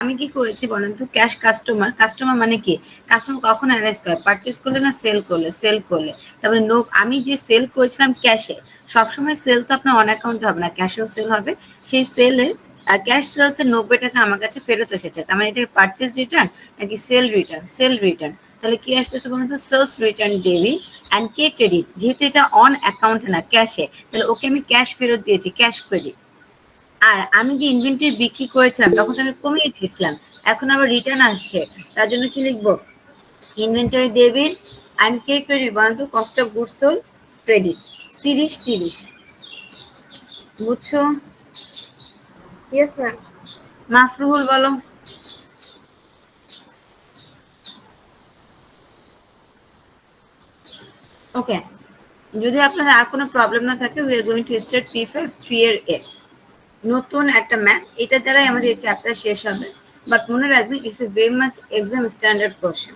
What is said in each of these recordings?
আমি কি করেছি বলেন তো, ক্যাশ কাস্টমার, কাস্টমার মানে কি, কাস্টমার কখন অ্যারেজ করে, পারচেস করলে না সেল করলে, সেল করলে, তারপরে নো, আমি যে সেল করেছিলাম ক্যাশে, সবসময় সেল তো আপনার অন অ্যাকাউন্টে হবে না, ক্যাশেও সেল হবে, সেই সেলের ক্যাশ সেলসের 90 টাকা আমার কাছে ফেরত এসেছে, তার মানে এটা পারচেস রিটার্ন নাকি সেল রিটার্ন, সেল রিটার্ন, তাহলে কি আসতেছে বলুন তো, সেলস রিটার্ন ডেবিট অ্যান্ড কে ক্রেডিট, যেহেতু এটা অন অ্যাকাউন্টে না ক্যাশে, তাহলে ওকে আমি ক্যাশ ফেরত দিয়েছি, ক্যাশ ক্রেডিট। আর আমি যে ইনভেন্টরি বিক্রি করেছিলাম তখন তো আমি কমিয়ে দিয়েছিলাম, এখন আবার রিটার্ন আসছে, তার জন্য কি লিখবো, ইনভেন্টরি ডেবিট অ্যান্ড কে ক্রেডিট বলেন তো, cost of goods sold credit, 30 বুঝছো? Yes ma'am. মাফরুহুল বলো। ওকে, যদি আপনাদের আর কোনো প্রবলেম না থাকে, we are going to start P5 3 এর এ, নতুন একটা ম্যাথ, এটা দ্বারাই আমাদের এই চ্যাপ্টার শেষ হবে, বাট মনে রাখবেন it's a very much exam standard question.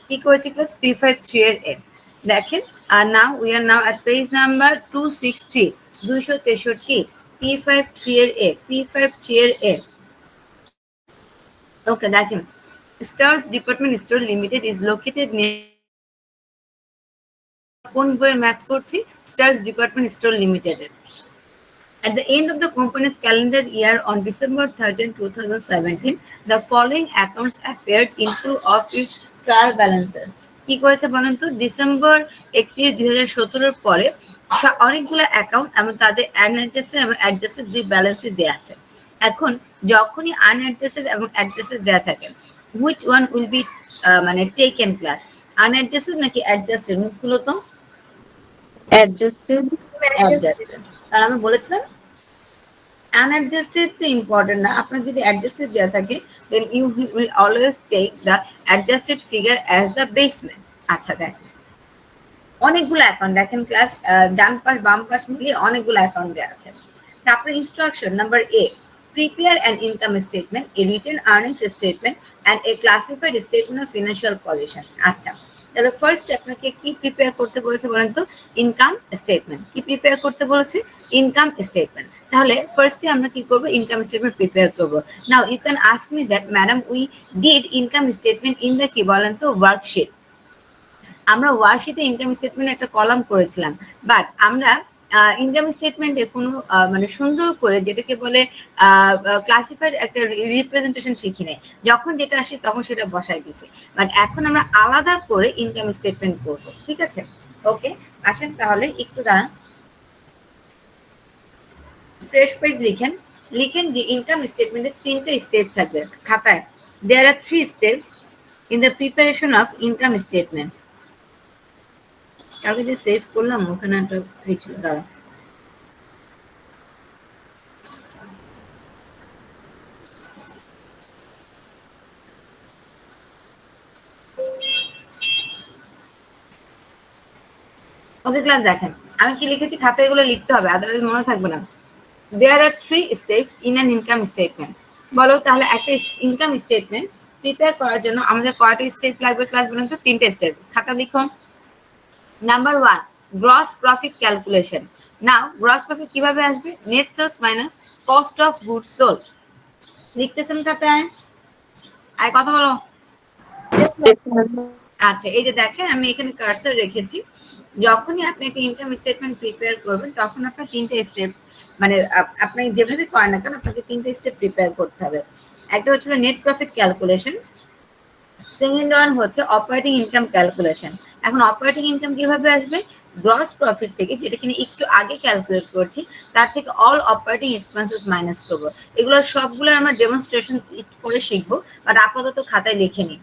কি করেছি ক্লাস P5 3 এর এ, দেখেন, আর now we are now at page number 263, 263, P5 3 এর এ, P5 3 এর এ। ওকে দেখেন, stars department store limited is located near, কোন বইয়ের ম্যাথ করছি, স্টার্স ডিপার্টমেন্ট স্টোর লিমিটেডের। At the end of the company's calendar year on December 13, 2017, the following accounts appeared into of its trial balancer. কি করেছে বলেন তো, ডিসেম্বর 31, 2017 পরে অনেকগুলো অ্যাকাউন্ট এবং তাদের আনঅ্যাডজাস্টেড এবং অ্যাডজাস্টেড দুই ব্যালেন্সে দেওয়া আছে। এখন যখনই আনঅ্যাডজাস্টেড এবং অ্যাডজাস্টেড দেওয়া থাকে, হুইচ ওয়ান উইল বি মানে টেকেন ক্লাস, আনঅ্যাডজাস্টেড নাকি অ্যাডজাস্টেড, মুখগুলো তো অ্যাডজাস্টেড। অ্যাডজাস্টেড, তাহলে আমি বলেছিলাম আনঅ্যাডজাস্টেড তো ইম্পর্টেন্ট না, আপনার যদি অ্যাডজাস্টেড দেওয়া থাকে then you will always take the adjusted figure as the basement. আচ্ছা দেখেন, অনেকগুলো অ্যাকাউন্ট দেখেন ক্লাস, ডান পাশ বাম পাশ মিলিয়ে অনেকগুলো অ্যাকাউন্ট দেওয়া আছে। তারপরে instruction number A, prepare an income statement, A written earnings statement and a classified statement of financial position. আচ্ছা, তাহলে ফার্স্ট আপনাকে কি প্রিপেয়ার করতে বলেছে বলেন তো, ইনকাম স্টেটমেন্ট। কি প্রিপেয়ার করতে বলেছে, ইনকাম স্টেটমেন্ট। তাহলে ফার্স্টে আমরা কি করব, ইনকাম স্টেটমেন্ট প্রিপেয়ার করব। Now you can ask me that madam we did income statement in the কি বলেন তো, ওয়ার্কশিট। আমরা ওয়ার্কশিটে ইনকাম স্টেটমেন্ট একটা কলাম করেছিলাম, বাট আমরা ইনকাম স্টেটমেন্টে কোনো মানে সুন্দর করে যেটাকে বলে ক্লাসিফাইড একটা রিপ্রেজেন্টেশন শিখি নাই, যখন যেটা আসে তখন সেটা বসাই দিছি, বাট এখন আমরা আলাদা করে ইনকাম স্টেটমেন্ট করব, ঠিক আছে? ওকে, আসেন তাহলে একটু দাঁড়ান, ফ্রেশ পেজ লিখেন, লিখেন যে ইনকাম স্টেটমেন্টের 3টে স্টেপ থাকবে খাতায়, দেয়ার আর 3 steps in the preparation of income statements. কালকে যে সেভ করলাম ওখানে একটা ছিল, দাঁড়া, ওকে ক্লাস দেখেন, আমি কি লিখেছি খাতায়, এগুলো লিখতে হবে, আদারওয়াইজ মনে থাকবে না। দেয়ার আর 3 steps in an income statement. বলো তাহলে একটা ইনকাম স্টেটমেন্ট প্রিপেয়ার করার জন্য আমাদের কয়টা স্টেপ লাগবে ক্লাস বলেন তো, 3টে স্টেপ, খাতা লিখো। Number 1, gross profit calculation. Now gross profit কিভাবে আসবে, net sales minus cost of goods sold. লিখতেছেন খাতায়, আর কথা বলো। আচ্ছা, এই যে দেখেন আমি এখানে কার্সর রেখেছি, যখনই আপনি একটা ইনকাম স্টেটমেন্ট প্রিপেয়ার করবেন তখন আপনার 3টে স্টেপ, মানে আপনি যেভাবে করেন না কেন আপনাকে 3টে স্টেপ প্রিপেয়ার করতে হবে। একটা হচ্ছিল net profit calculation, second one হচ্ছে অপারেটিং ইনকাম ক্যালকুলেশন। এখন অপারেটিং ইনকাম কিভাবে আসবে, গ্রস প্রফিট থেকে, যেটা কিনা একটু আগে ক্যালকুলেট করছি, তার থেকে অল অপারেটিং এক্সপেন্সেস মাইনাস করবো। এগুলো সবগুলো আমরা ডেমনস্ট্রেশন করে শিখবো, বাট আপাতত খাতায় লিখে নিই।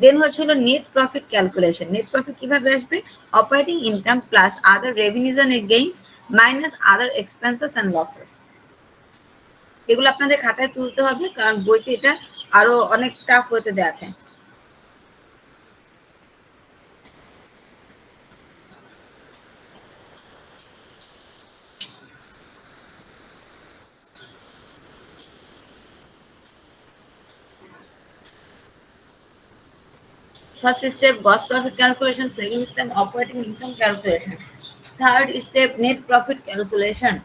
দেন হচ্ছিল net profit calculation. Net profit কিভাবে আসবে, operating income plus other revenues and gains minus other expenses and losses. এগুলো আপনাদের খাতায় তুলতে হবে, কারণ বইতে এটা আরো অনেক টাফ হতে দেওয়া আছে। First step, gross profit calculation. Second step, operating income calculation. Third step, net profit calculation.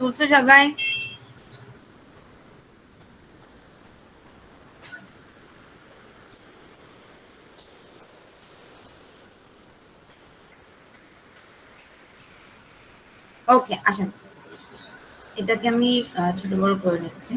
তুলছো সবাই? ওকে, আসেন এটাকে আমি ছোট বড় করে নিচ্ছি।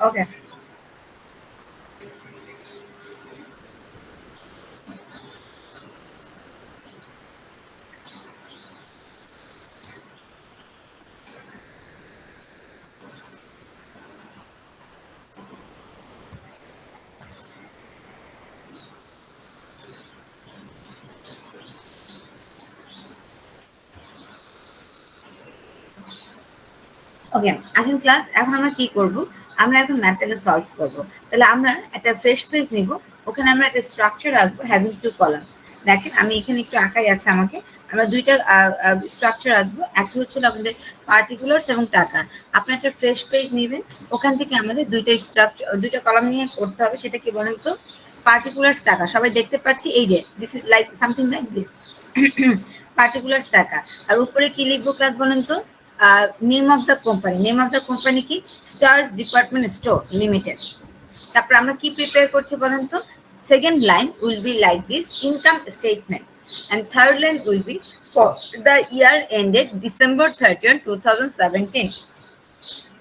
ওকে, ওকে, আসেন ক্লাস এখন আমরা কি করব, আমরা এখন ম্যাথটাকে সলভ করব। তাহলে আমরা একটা ফ্রেশ পেজ নিব, ওখানে আমরা একটা স্ট্রাকচার রাখবো হ্যাভিং টু কলামস। দেখেন আমি এখানে একটু আঁকাই আছে আমাকে, আমরা দুইটা স্ট্রাকচার রাখবো, একটা হচ্ছে আমাদের পার্টিকুলার্স এবং টাকা। আপনি একটা ফ্রেশ পেজ নেবেন, ওখান থেকে আমাদের দুইটা স্ট্রাকচার দুইটা কলাম নিয়ে করতে হবে। সেটা কি বলেন তো? পার্টিকুলার্স টাকা, সবাই দেখতে পাচ্ছি এই যে this is like something like this particulars টাকা। আর উপরে কি লিখবো ক্লাস বলেন তো? Name of the company, name of the company কি? Stars department store limited. তারপর আমরা কি প্রিপেয়ার করছি বলেন তো? Second line will be like this, income statement, and third line will be for the year ended December 30, 2017.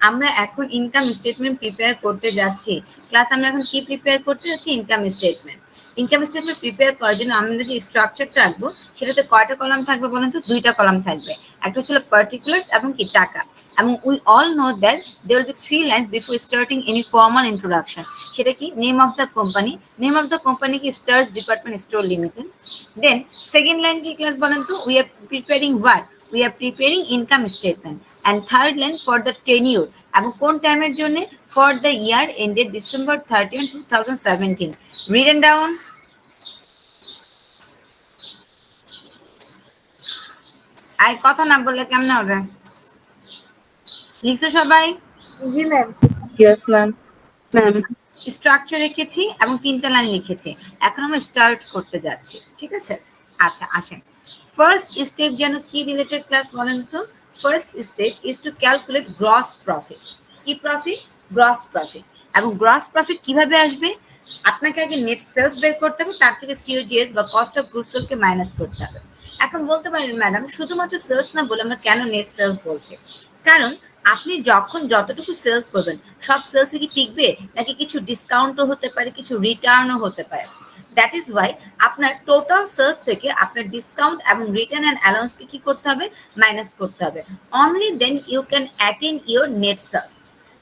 আমরা এখন income statement prepare করতে যাচ্ছি। ক্লাস আমরা এখন কি প্রিপেয়ার করতে যাচ্ছি? Income statement. Income statement prepare করার জন্য আমরা যে স্ট্রাকচারটা রাখবো সেটাতে কয়টা কলাম থাকবে বলেন তো? দুইটা কলাম থাকবে, একটা হচ্ছে পার্টিকুলার্স এবং কি টাকা। এবং we all know that there will be 3 lines before starting any formal introduction. সেটা কি? Name of the company, name of the company কি? Stars department store limited. Then second line কি ক্লাস বলেন তো? We are preparing what? We are preparing income statement. And third line for the tenure, এবং কোন টাইমের জন্য? For the year ended December 30, 2017। Written down. আর কথা না বললে কেমন হবে? লিখছো সবাই? জি ma'am. Yes, ma'am. Ma'am. Structure রেখেছি এবং 3টা লাইন লিখেছি। এখন আমরা স্টার্ট করতে যাচ্ছি, ঠিক আছে? আচ্ছা আসেন, ফার্স্ট স্টেপ যেন কি রিলেটেড ক্লাস বলেন তো? First step is to calculate gross profit. কি প্রফিট? Gross profit. এবং গ্রস প্রফিট কিভাবে আসবে? আপনাকে আগে নেট সেলস বের করতে হবে, তার থেকে সিওজিএস বা কস্ট অফ গুডস সোল্ডকে মাইনাস করতে হবে। এখন বলতে পারেন ম্যাডাম শুধুমাত্র সেলস না বলে আমরা কেন নেট সেলস বলছি? কারণ আপনি যখন যতটুকু সেল করবেন সব সেলসে কি টিকবে? নাকি কিছু ডিসকাউন্টও হতে পারে, কিছু রিটার্নও হতে পারে। দ্যাট ইজ ওয়াই আপনার টোটাল সেলস থেকে আপনার ডিসকাউন্ট এবং রিটার্ন অ্যান্ড অ্যালাউন্সকে কি করতে হবে? মাইনাস করতে হবে। Only then you can attend your net sales.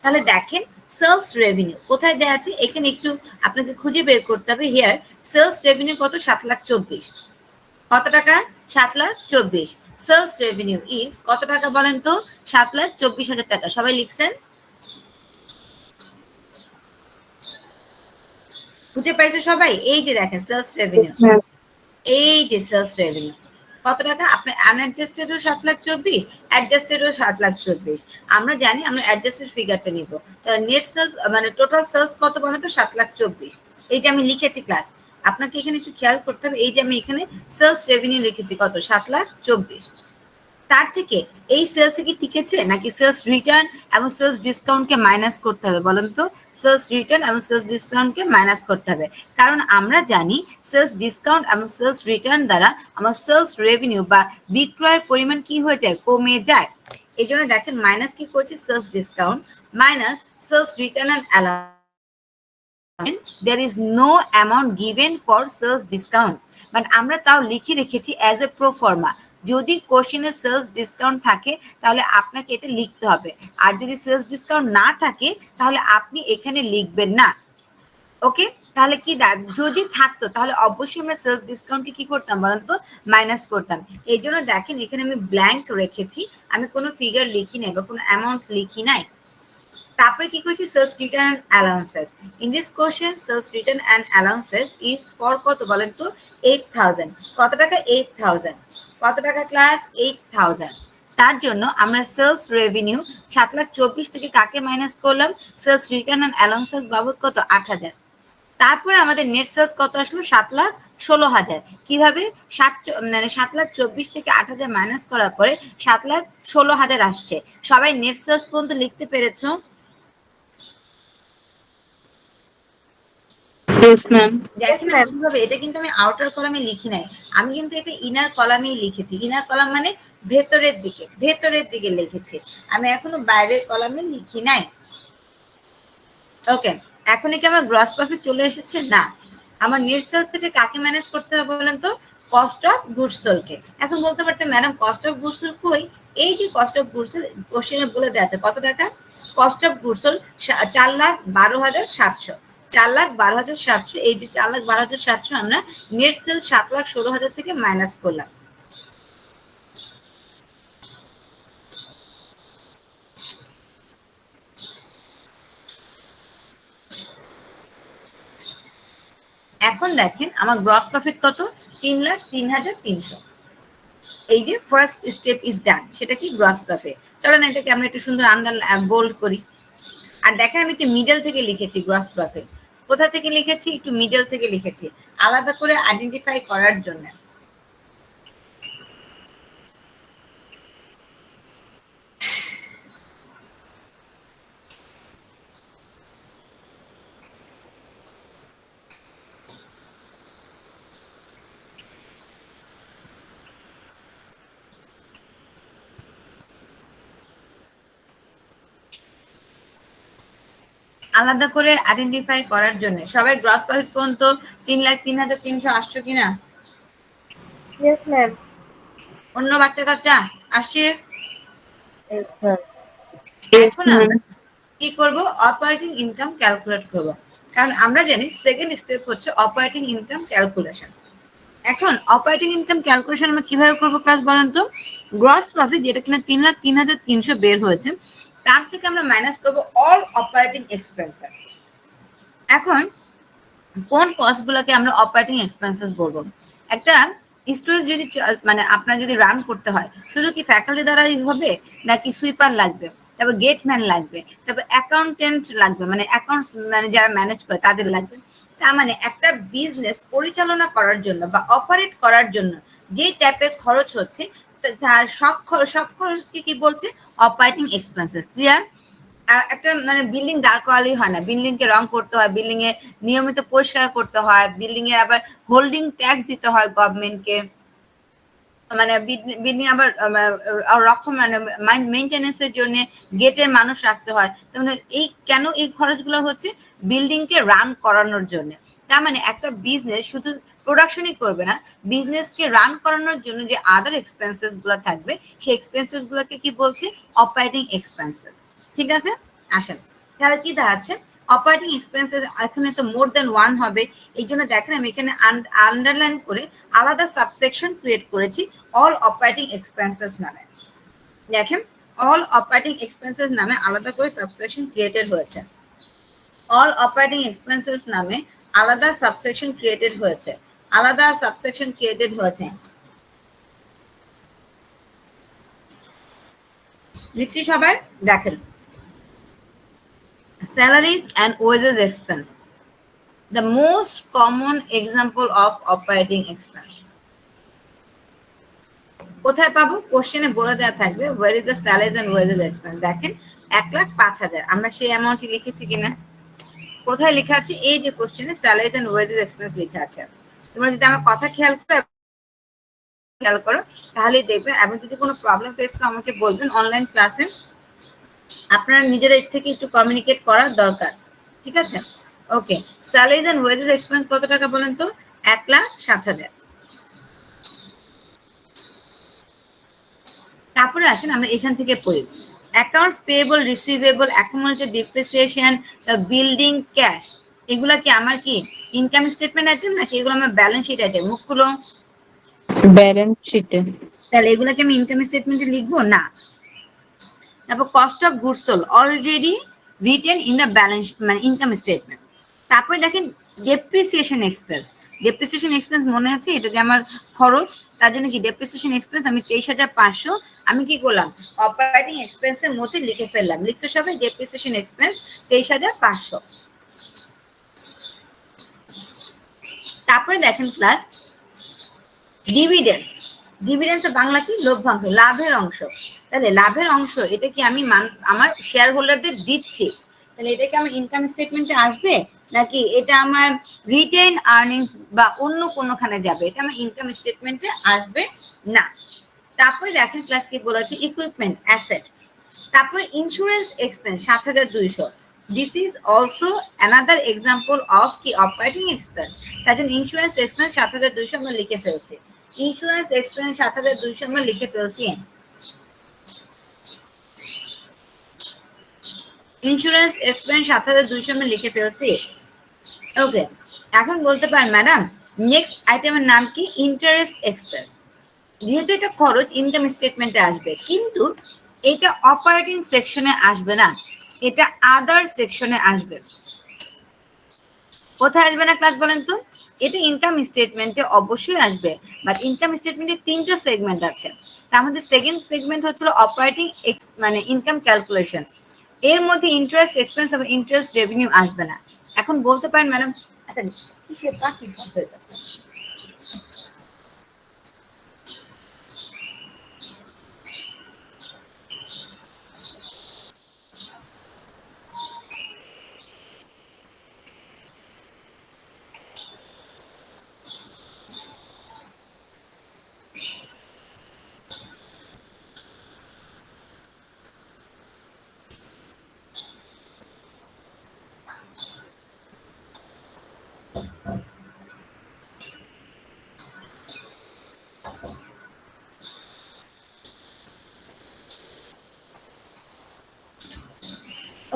তাহলে দেখেন সেলস রেভিনিউ কোথায় দেওয়া আছে, এখানে একটু আপনাকে খুঁজে বের করতে হবে। হিয়ার সেলস রেভিনিউ কত? 7,24,000। কত টাকা? 7,24,000। সেলস রেভিনিউ ইজ কত টাকা বলেন তো? 7,24,000 টাকা। সবাই লিখছেন? বুঝে পাইছো সবাই? এই যে দেখেন সেলস রেভিনিউ, Ma'am. এই যে সেলস রেভিনিউ কত টাকা? আপনার আনঅ্যাডজাস্টেডও 7,24,000, অ্যাডজাস্টেডও 7,24,000। আমরা জানি আমরা অ্যাডজাস্টেড ফিগারটা নিব। তাহলে নেট সেলস মানে টোটাল সেলস কত বলেন তো? 7,24,000। এই যে আমি লিখেছি ক্লাস, আপনাকে এখানে একটু খেয়াল করতে হবে। এই যে আমি এখানে সেলস রেভিনিউ লিখেছি কত? 7,24,000। তার থেকে এই সেলসে কি টিকেছে নাকি সেলস রিটার্ন এবং সেলস ডিসকাউন্টকে মাইনাস করতে হবে বলেন তো? সেলস রিটার্ন এবং সেলস ডিসকাউন্টকে মাইনাস করতে হবে, কারণ আমরা জানি সেলস ডিসকাউন্ট এবং সেলস রিটার্ন দ্বারা আমার সেলস রেভিনিউ বা বিক্রয়ের পরিমাণ কি হয়ে যায়? কমে যায়। এই জন্য দেখেন মাইনাস কি করছি, sales discount minus sales return and allowance, there is no amount given for sales discount, but আমরা তাও লিখে রেখেছি অ্যাজ এ প্রোফর্মা। যদি কোশ্চেনে সেলস ডিসকাউন্ট থাকে তাহলে আপনাকে এটা লিখতে হবে, আর যদি সেলস ডিসকাউন্ট না থাকে তাহলে আপনি এখানে লিখবেন না। ওকে, তাহলে কি যদি থাকতো তাহলে অবশ্যই আমরা সেলস ডিসকাউন্টকে কি করতাম বলেন তো, মাইনাস করতাম। এই জন্য দেখেন এখানে আমি ব্ল্যাঙ্ক রেখেছি, আমি কোনো ফিগার লিখি নাই বা কোনো অ্যামাউন্ট লিখি নাই। তারপরে কি করেছি, sales return and allowances. In this question sales return and allowances is for কত বলেন তো, 8,000। কত টাকা, 8,000। কত টাকা ক্লাস, 8,000। তার জন্য আমরা সেলস রেভিনিউ 7,24,000 থেকে কাকে মাইনাস করলাম, সেলস রিটার্ন অ্যান্ড অ্যালাউন্সেস বাবদ কত, 8,000। তারপরে আমাদের নেট সেলস কত আসলো, 7,16,000। কিভাবে, 7,24,000 থেকে 8,000 মাইনাস করার পরে 7,16,000 আসছে। সবাই নেট সেলস পর্যন্ত লিখতে পেরেছো? Yes, ma'am. দেখেন ma'am. কিভাবে, এটা কিন্তু আমি আউটার কলামে লিখি নাই, আমি কিন্তু এটা ইনার কলামেই লিখেছি। ইনার কলাম মানে ভেতরের দিকে, ভেতরের দিকে লিখেছি, আমি এখনো বাইরের কলামে লিখি নাই। ওকে, এখন কি আমার গ্রস প্রফিট চলে এসেছে? না, আমার নেট সেলস থেকে কাকে ম্যানেজ করতে হবে বলেন তো, কস্ট অফ গুডস সোল্ডকে। এখন বলতে পারতেন madam cost of goods sold কই, এই যে কস্ট অফ গুডস সোল্ড কোশ্চেনে বলে দেওয়া আছে কত টাকা, কস্ট অফ গুডস সোল্ড 4,12,700। 4,12,700, এই যে 4,12,700 আমরা নেট সেল 7,16,000 থেকে মাইনাস করলাম। এখন দেখেন আমার গ্রস প্রফিট কত, 3,03,300। এই যে ফার্স্ট স্টেপ ইজ ডান, সেটা কি গ্রস প্রফিট। চলো না এটাকে আমরা একটু সুন্দর বোল্ড করি। আর দেখেন আমি একটু মিডল থেকে লিখেছি গ্রস প্রফিট। কোথা থেকে লিখেছি, একটু মিডল থেকে লিখেছি আলাদা করে আইডেন্টিফাই করার জন্য। আলাদা করে আইডেন্টিফাই করার জন্য সবাই গ্রস প্রফিট পর্যন্ত 3,03,300 আসছো কিনা? Yes, ma'am. অন্য বাচ্চা কাচ্চা আসছে? Yes, ma'am. Yes, এখন ma'am. আমরা কি করব, অপারেটিং ইনকাম ক্যালকুলেট করব, কারণ আমরা জানি সেকেন্ড স্টেপ হচ্ছে অপারেটিং ইনকাম ক্যালকুলেশন। এখন অপারেটিং ইনকাম ক্যালকুলেশন আমরা কিভাবে করবো ক্লাস বলেন তো, গ্রস প্রফিট যেটা কিনা 3,03,300 বের হয়েছে তার থেকে আমরা মাইনাস করবো অল অপারেটিং এক্সপেন্সেস। এখন কোন কস্টগুলোকে আমরা অপারেটিং এক্সপেন্সেস বলবো, একটা স্টোরেজ যদি মানে আপনার যদি রান করতে হয় শুধু কি ফ্যাকাল্টি দ্বারাই হবে, নাকি সুইপার লাগবে, তারপর গেটম্যান লাগবে, তারপর অ্যাকাউন্টেন্ট লাগবে, মানে অ্যাকাউন্টস মানে যারা ম্যানেজ করে তাদের লাগবে। তার মানে একটা বিজনেস পরিচালনা করার জন্য বা অপারেট করার জন্য যে টাইপের খরচ হচ্ছে তার সব খরচকে কি বলছে, অপারেটিং এক্সপেন্সেস। ক্লিয়ার? একটা মানে বিল্ডিং দাঁড় করালেই হয় না, বিল্ডিং কে রং করতে হয়, বিল্ডিং এ নিয়মিত পরিষ্কার করতে হয়, বিল্ডিং এর আবার হোল্ডিং ট্যাক্স দিতে হয় গভর্নমেন্টকে, মানে বিল্ডিং আবার রক্ষণ মানে মেইনটেনেন্সের জন্য গেটের মানুষ রাখতে হয়। তার মানে এই কেন এই খরচগুলো হচ্ছে, বিল্ডিং কে রান করানোর জন্য। তার মানে একটা বিজনেস শুধু প্রোডাকশনই করবে না, বিজনেস কে রান করানোর জন্য যে আদার এক্সপেন্সেস গুলো থাকবে সেই এক্সপেন্সেস গুলোকে কি বলছে, অপারেটিং এক্সপেন্সেস। ঠিক আছে, আসেন তাহলে কি দাঁড়াচ্ছে, অপারেটিং এক্সপেন্সেস এখানে তো মোর দেন ওয়ান হবে। এই জন্য দেখেন আমি এখানে আন্ডারলাইন করে আলাদা সাবসেকশন ক্রিয়েট করেছি অল অপারেটিং এক্সপেন্সেস নামে। দেখেন অল অপারেটিং এক্সপেন্সেস নামে আলাদা করে সাবসেকশন ক্রিয়েটেড হয়েছে, অল অপারেটিং এক্সপেন্সেস নামে আলাদা সাবসেকশন ক্রিয়েটেড হয়েছে, আলাদা সাবসেকশন ক্রিয়েটেড হয়েছে। লিখছি সবাই, দেখেন salaries and wages expense, the most common example of operating expense। কোথায় পাবো, কোশ্চেনে বলে দেওয়া থাকবে where is the salaries and wages expense। দেখেন 1,05,000 আমরা সেই অ্যামাউন্টই লিখেছি কিনা, কোথায় লেখা আছে, এই যে কোশ্চেনে salaries and wages expense লেখা আছে। তোমরা যদি আমার কথা খেয়াল করো তাহলে তাহলে দেখবেন। এবং যদি কোনো প্রবলেম ফেস করে আমাকে বলবেন অনলাইন ক্লাসে, আপনারা নিজেরা এর থেকে একটু কমিউনিকেট করার দরকার, ঠিক আছে? ওকে, স্যালারিজ এন্ড ওয়েজেস এক্সপেন্স কত টাকা বলেন তো? 1,07,000। তারপরে আসেন আমরা এখান থেকে পড়ি accounts payable, receivable, accumulated depreciation, building cash, এগুলা কি আমার কি ইনকাম স্টেটমেন্ট আইটেম নাকি এগুলো আমার ব্যালেন্স শিট আইটেম? মুখ খুলো। ব্যালেন্স শিটে। তাহলে এগুলাকে আমি ইনকাম স্টেটমেন্টে লিখবো না। তারপর cost of goods sold already written in the balance মানে ইনকাম স্টেটমেন্ট। তারপরে দেখেন ডেপ্রিসিয়েশন এক্সপেন্স। ডেপ্রিসিয়েশন এক্সপেন্স মনে আছে, এটা যে আমার খরচ, তার জন্য কি ডেপ্রিসিয়েশন এক্সপেন্স আমি 23,500 আমি কি করলাম অপারেটিং এক্সপেন্সের মধ্যে লিখে ফেললাম। লিখছো সবাই ডেপ্রিসিয়েশন এক্সপেন্স 23,500। তারপরে দেখেন ক্লাস ডিভিডেন্ডস। ডিভিডেন্ডস বাংলা কি? লভ্যাংশ, লাভের অংশ। তাহলে লাভের অংশ এটা কি আমি আমার শেয়ার হোল্ডারদের দিচ্ছি, তাহলে এটা কি আমার ইনকাম স্টেটমেন্টে আসবে নাকি এটা আমার রিটেন আর্নিংস বা অন্য কোনোখানে যাবে? এটা আমার ইনকাম স্টেটমেন্টে আসবে না। তারপরে দেখেন ক্লাস কি বলেছে ইকুইপমেন্ট অ্যাসেট। তারপরে insurance expense 7,200। This is also another example of কি অপারেটিং এক্সপেন্স। তার জন্য ইন্স্যুরেন্স এক্সপেন্স 7,200 আমরা লিখে ফেলছি। ইন্স্যুরেন্স এক্সপেন্স 7,200 আমরা লিখে ফেলছি। ইন্স্যুরেন্স এক্সপেন্স 7,200 আমরা লিখে ফেলছি। ওকে, এখন বলতে পারেন ম্যাডাম নেক্সট আইটেমের নাম কি? Interest expense. যেহেতু এটা খরচ ইনকাম স্টেটমেন্টে আসবে, কিন্তু এটা অপারেটিং সেকশনে আসবে না, এটা আদার সেকশনে আসবে। কোথায় আসবে না ক্লাস বলেন তো? এটা ইনকাম স্টেটমেন্টে অবশ্যই আসবে, বাট ইনকাম স্টেটমেন্টে 3টা সেগমেন্ট আছে। তার মধ্যে সেকেন্ড সেগমেন্ট হচ্ছিল অপারেটিং মানে ইনকাম ক্যালকুলেশন। এর মধ্যে ইন্টারেস্ট এক্সপেন্স এবং ইন্টারেস্ট রেভিনিউ আসবে না। এখন বলতে পারেন ম্যাডাম আচ্ছা কিসের পাখি শব্দ হয়ে গেছে?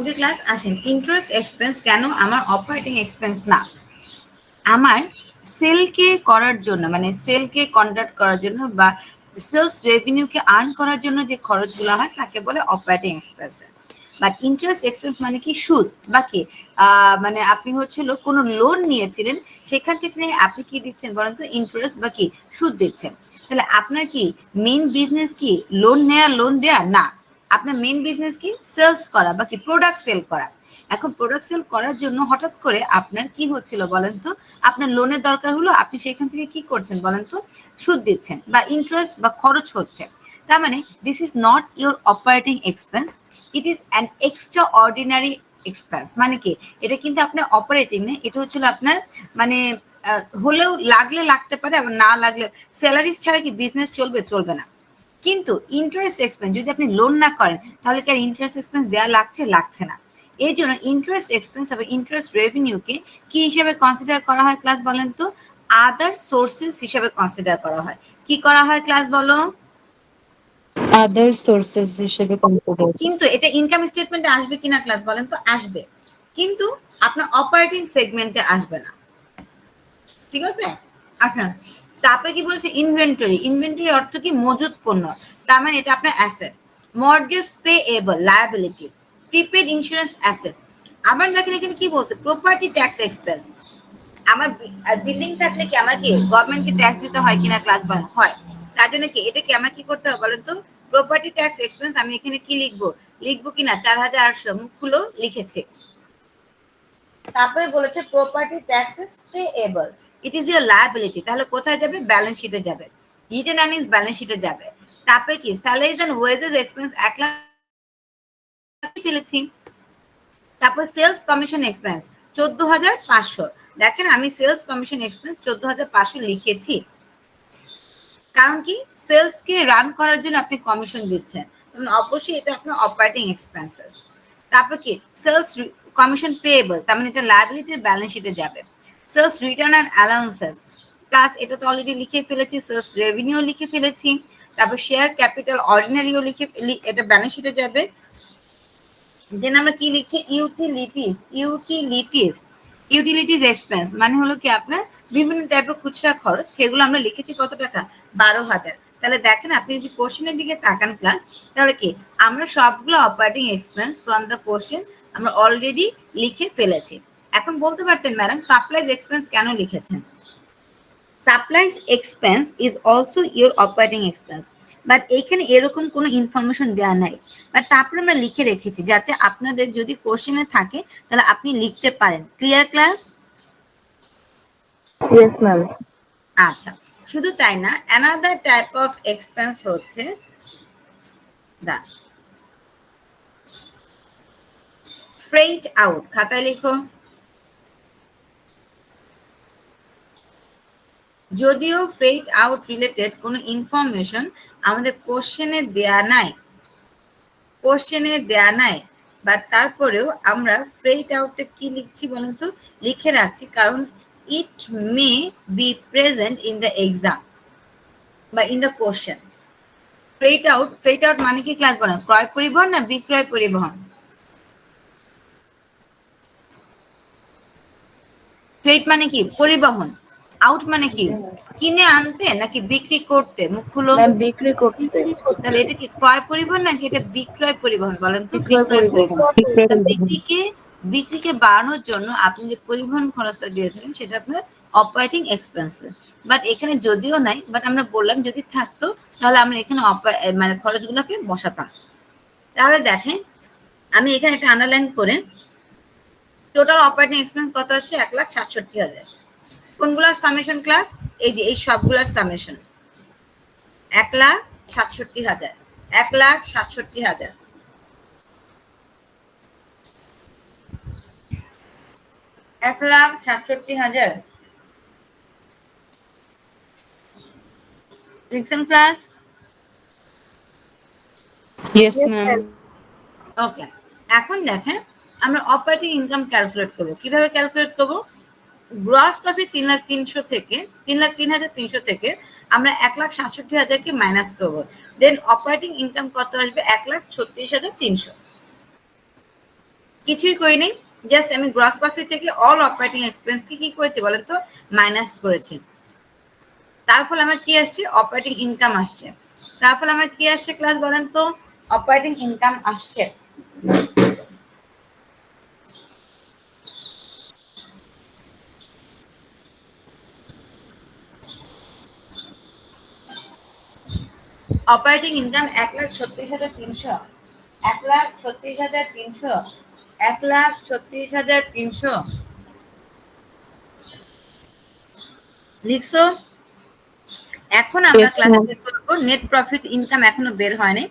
ওকে ক্লাস আসেন, ইন্টারেস্ট এক্সপেন্স কেন আমার অপারেটিং এক্সপেন্স না? আমার সেলকে করার জন্য মানে সেলকে কন্ডাক্ট করার জন্য বা সেলস রেভিনিউকে আর্ন করার জন্য যে খরচগুলো হয় তাকে বলে operating expense. But interest expense মানে কি? সুদ বা কি মানে আপনি হচ্ছিল কোনো লোন নিয়েছিলেন, সেখান থেকে আপনি কি দিচ্ছেন বলেন তো? ইন্টারেস্ট বা কি সুদ দিচ্ছেন। তাহলে আপনার কি মেইন বিজনেস কি লোন নেওয়া, লোন দেওয়া না? আপনার মেইন বিজনেস কি? সেলস করা বা কি প্রোডাক্ট সেল করা। এখন প্রোডাক্ট সেল করার জন্য হঠাৎ করে আপনার কি হচ্ছিল বলেন তো? আপনার লোনের দরকার হলো, আপনি সেখান থেকে কি করছেন বলেন তো? সুদ দিচ্ছেন বা ইন্টারেস্ট বা খরচ হচ্ছে। তার মানে this is not your operating expense, it is an extra ordinary expense. মানে কি এটা কিন্তু আপনার অপারেটিং নেই, এটা হচ্ছিল আপনার মানে হলেও লাগলে লাগতে পারে আবার না লাগলে। স্যালারিজ ছাড়া কি বিজনেস চলবে? চলবে না। কিন্তু ইন্টারেস্ট এক্সপেন্স যদি আপনি লোন না করেন তাহলে কি আর ইন্টারেস্ট এক্সপেন্স দেওয়া লাগছে? লাগছে না। এই জন্য ইন্টারেস্ট এক্সপেন্স এবং ইন্টারেস্ট রেভিনিউকে কি হিসেবে কনসিডার করা হয় ক্লাস বলেন তো? আদার সোর্সেস হিসেবে কনসিডার করা হয়। কি করা হয় ক্লাস বলো? আদার সোর্সেস হিসেবে কনসিডার। কিন্তু এটা ইনকাম স্টেটমেন্টে আসবে কিনা ক্লাস বলেন তো? আসবে, কিন্তু আপনার অপারেটিং সেগমেন্টে আসবে না, ঠিক আছে? আচ্ছা, তারপরে কি বলেছে ইনভেন্টরি। ইনভেন্টরি অর্থ কি? মজুত পণ্য। তার মানে এটা আপনার asset. Mortgage payable liability, prepaid insurance asset. আবার দেখেন এখানে কি বলছে? Property tax expense. আমার বিল্ডিং থাকলে কি আমাকে গভর্নমেন্টকে ট্যাক্স দিতে হয় কিনা ক্লাস হয়? তার জন্য কি এটা কি আমার কি করতে হবে বলেন তো? প্রপার্টি ট্যাক্স এক্সপেন্স আমি এখানে কি লিখবো? লিখবো কিনা 4,800 মুখগুলো লিখেছে। তারপরে বলেছে property taxes payable, it is your liability. তাহলে কোথায় যাবে? ব্যালেন্স শিটে যাবে। রিটেন আর্নিংস ব্যালেন্স শিটে যাবে। তারপরে কি স্যালারিজ এন্ড ওয়েজেস এক্সপেন্স 1,00,000 ফেলেছি। তারপর সেলস কমিশন এক্সপেন্স 14,500। দেখেন আমি সেলস কমিশন এক্সপেন্স 14,500 লিখেছি, কারণ কারণ কি সেলসকে রান করার জন্য আপনি কমিশন দিচ্ছেন, তখন অবশ্যই এটা আপনার অপারেটিং এক্সপেন্সেস। তারপর কি সেলস কমিশন পেয়েবল, তার মানে এটা লায়াবিলিটির ব্যালেন্স শিটে যাবে। Sales return and allowances plus এটা তো অলরেডি লিখে ফেলেছি, সেলস রেভিনিউ লিখে ফেলেছি, তারপর শেয়ার ক্যাপিটাল অর্ডিনারিও লিখে এটা ব্যালেন্স শিটে যাবে। দেন আমরা কি লিখছি ইউটিলিটিস, ইউটিলিটিস এক্সপেন্স মানে হলো কি আপনার বিভিন্ন টাইপের খুচরা খরচ, সেগুলো আমরা লিখেছি কত টাকা 12,000। তাহলে দেখেন আপনি যদি কোশ্চেনের দিকে তাকান ক্লাস, তাহলে কি আমরা সবগুলো operating expense from the question আমরা অলরেডি লিখে ফেলেছি। এখন বলতে পারতেন ম্যাডাম সাপ্লাইজ এক্সপেন্স কেন লিখেছেন? Supplies expense is also your operating expense, but এখানে এরকম কোনো ইনফরমেশন দেওয়া নাই, বাট তারপরে আমরা লিখে রেখেছি যাতে আপনাদের যদি কোশ্চেনে থাকে তাহলে আপনি লিখতে পারেন। Clear class? Yes, ma'am. আচ্ছা, শুধু তাই না, অ্যানাদার টাইপ অফ এক্সপেন্স হচ্ছে দা ফ্রেইট আউট। খাতায় লিখো। যদিও ফ্রেইট আউট রিলেটেড কোনো ইনফরমেশন আমাদের কোশ্চেনে দেয়া নাই, বাট তারপরেও আমরা ফ্রেইট আউটে কি লিখছি বলেন তো, লিখে রাখছি কারণ it may be present in the exam বা in the question. Freight out মানে কি ক্লাস বলেন? ক্রয় পরিবহন না বিক্রয় পরিবহন? ফ্রেইট মানে কি? পরিবহন। আউট মানে কি? কিনে আনতে নাকি বিক্রি করতে? মুখ খুলো। ম্যাম বিক্রি করতে। তাহলে এটা কি ক্রয় পরিবহন নাকি এটা বিক্রয় পরিবহন বলেন তো? বিক্রয় বিক্রয় পরিবহন। পরিবহন। বিক্রিকে বাড়ানোর জন্য আপনি যে পরিবহন খরচটা দিয়েছিলেন সেটা আপনার অপারেটিং এক্সপেন্সেস, বাট এখানে যদিও নাই, বাট আমরা বললাম যদি থাকতো তাহলে আমরা এখানে মানে খরচগুলোকে বসাতাম। তাহলে দেখেন আমি এখানে একটা আন্ডারলাইন করে টোটাল অপারেটিং এক্সপেন্স কত আসছে 1,67,000। কোনগুলার সামেশন ক্লাস? এই যে এই সবগুলার সামেশন 1,67,000, 1,67,000, 1,67,000 লিখছেন class? Yes, Yes, ma'am. ma'am. ওকে, এখন দেখেন আমরা অপারেটিং ইনকাম ক্যালকুলেট করবো। কিভাবে ক্যালকুলেট করবো? গ্রস প্রফিট 3,03,000 থেকে 3,03,300 থেকে আমরা 1,67,000কে মাইনাস করবো। দেন অপারেটিং ইনকাম কত আসবে? 1,36,300। কিছুই করিনি, জাস্ট আমি গ্রস প্রফিট থেকে অল অপারেটিং এক্সপেন্সকে কি করেছি বলেন তো? মাইনাস করেছি। তার ফলে আমার কি আসছে? অপারেটিং ইনকাম আসছে। তার ফলে আমার কি আসছে ক্লাস বলেন তো? অপারেটিং ইনকাম আসছে। অপারেটিং ইনকাম 1,36,300, 1,36,300, 1,36,300 লিখছো? এখন আমরা Yes, ক্লাস ma'am. বের করবো নেট প্রফিট ইনকাম, এখনো বের হয়নি।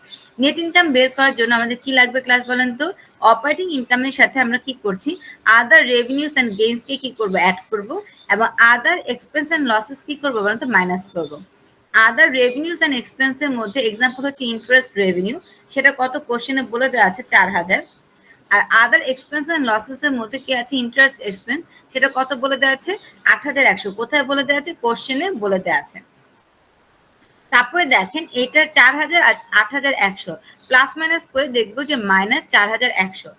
নেট ইনকাম বের করার জন্য আমাদের কি লাগবে ক্লাস বলেন তো? অপারেটিং ইনকামের সাথে আমরা কি করছি? আদার রেভিনিউস এন্ড গেইনস কে কি করব? অ্যাড করব, এবং আদার এক্সপেন্স এন্ড লসেস কি করবো বলেন তো? মাইনাস করব। আদার রেভিনিউস এন্ড এক্সপেন্সের মধ্যে এক্সাম্পল হচ্ছে ইন্টারেস্ট রেভিনিউ, সেটা কত কোশ্চেনে বলে দেওয়া আছে 4,000। আর আদার এক্সপেন্স এন্ড লসেস এর মধ্যে কি আছে? ইন্টারেস্ট এক্সপেন্স, সেটা কত বলে দেওয়া আছে? 8,100। কোথায় বলে দেওয়া আছে? কোশ্চেনে বলে দেওয়া আছে। তারপরে দেখেন এটার 4,000 আর 8,100 প্লাস মাইনাস করে দেখবো যে মাইনাস 4,100।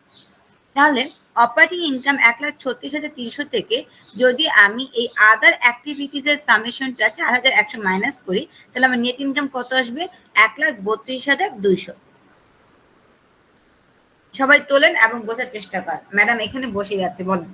তাহলে অপারেটিং ইনকাম 1,36,300 থেকে যদি আমি এই আদার অ্যাক্টিভিটিস এর সামেশনটা 4,100 মাইনাস করি, তাহলে আমার নেট ইনকাম কত আসবে? 1,32,200। সবাই তোলেন এবং বোঝার চেষ্টা কর। ম্যাডাম এখানে বসেই আছে, বলেন।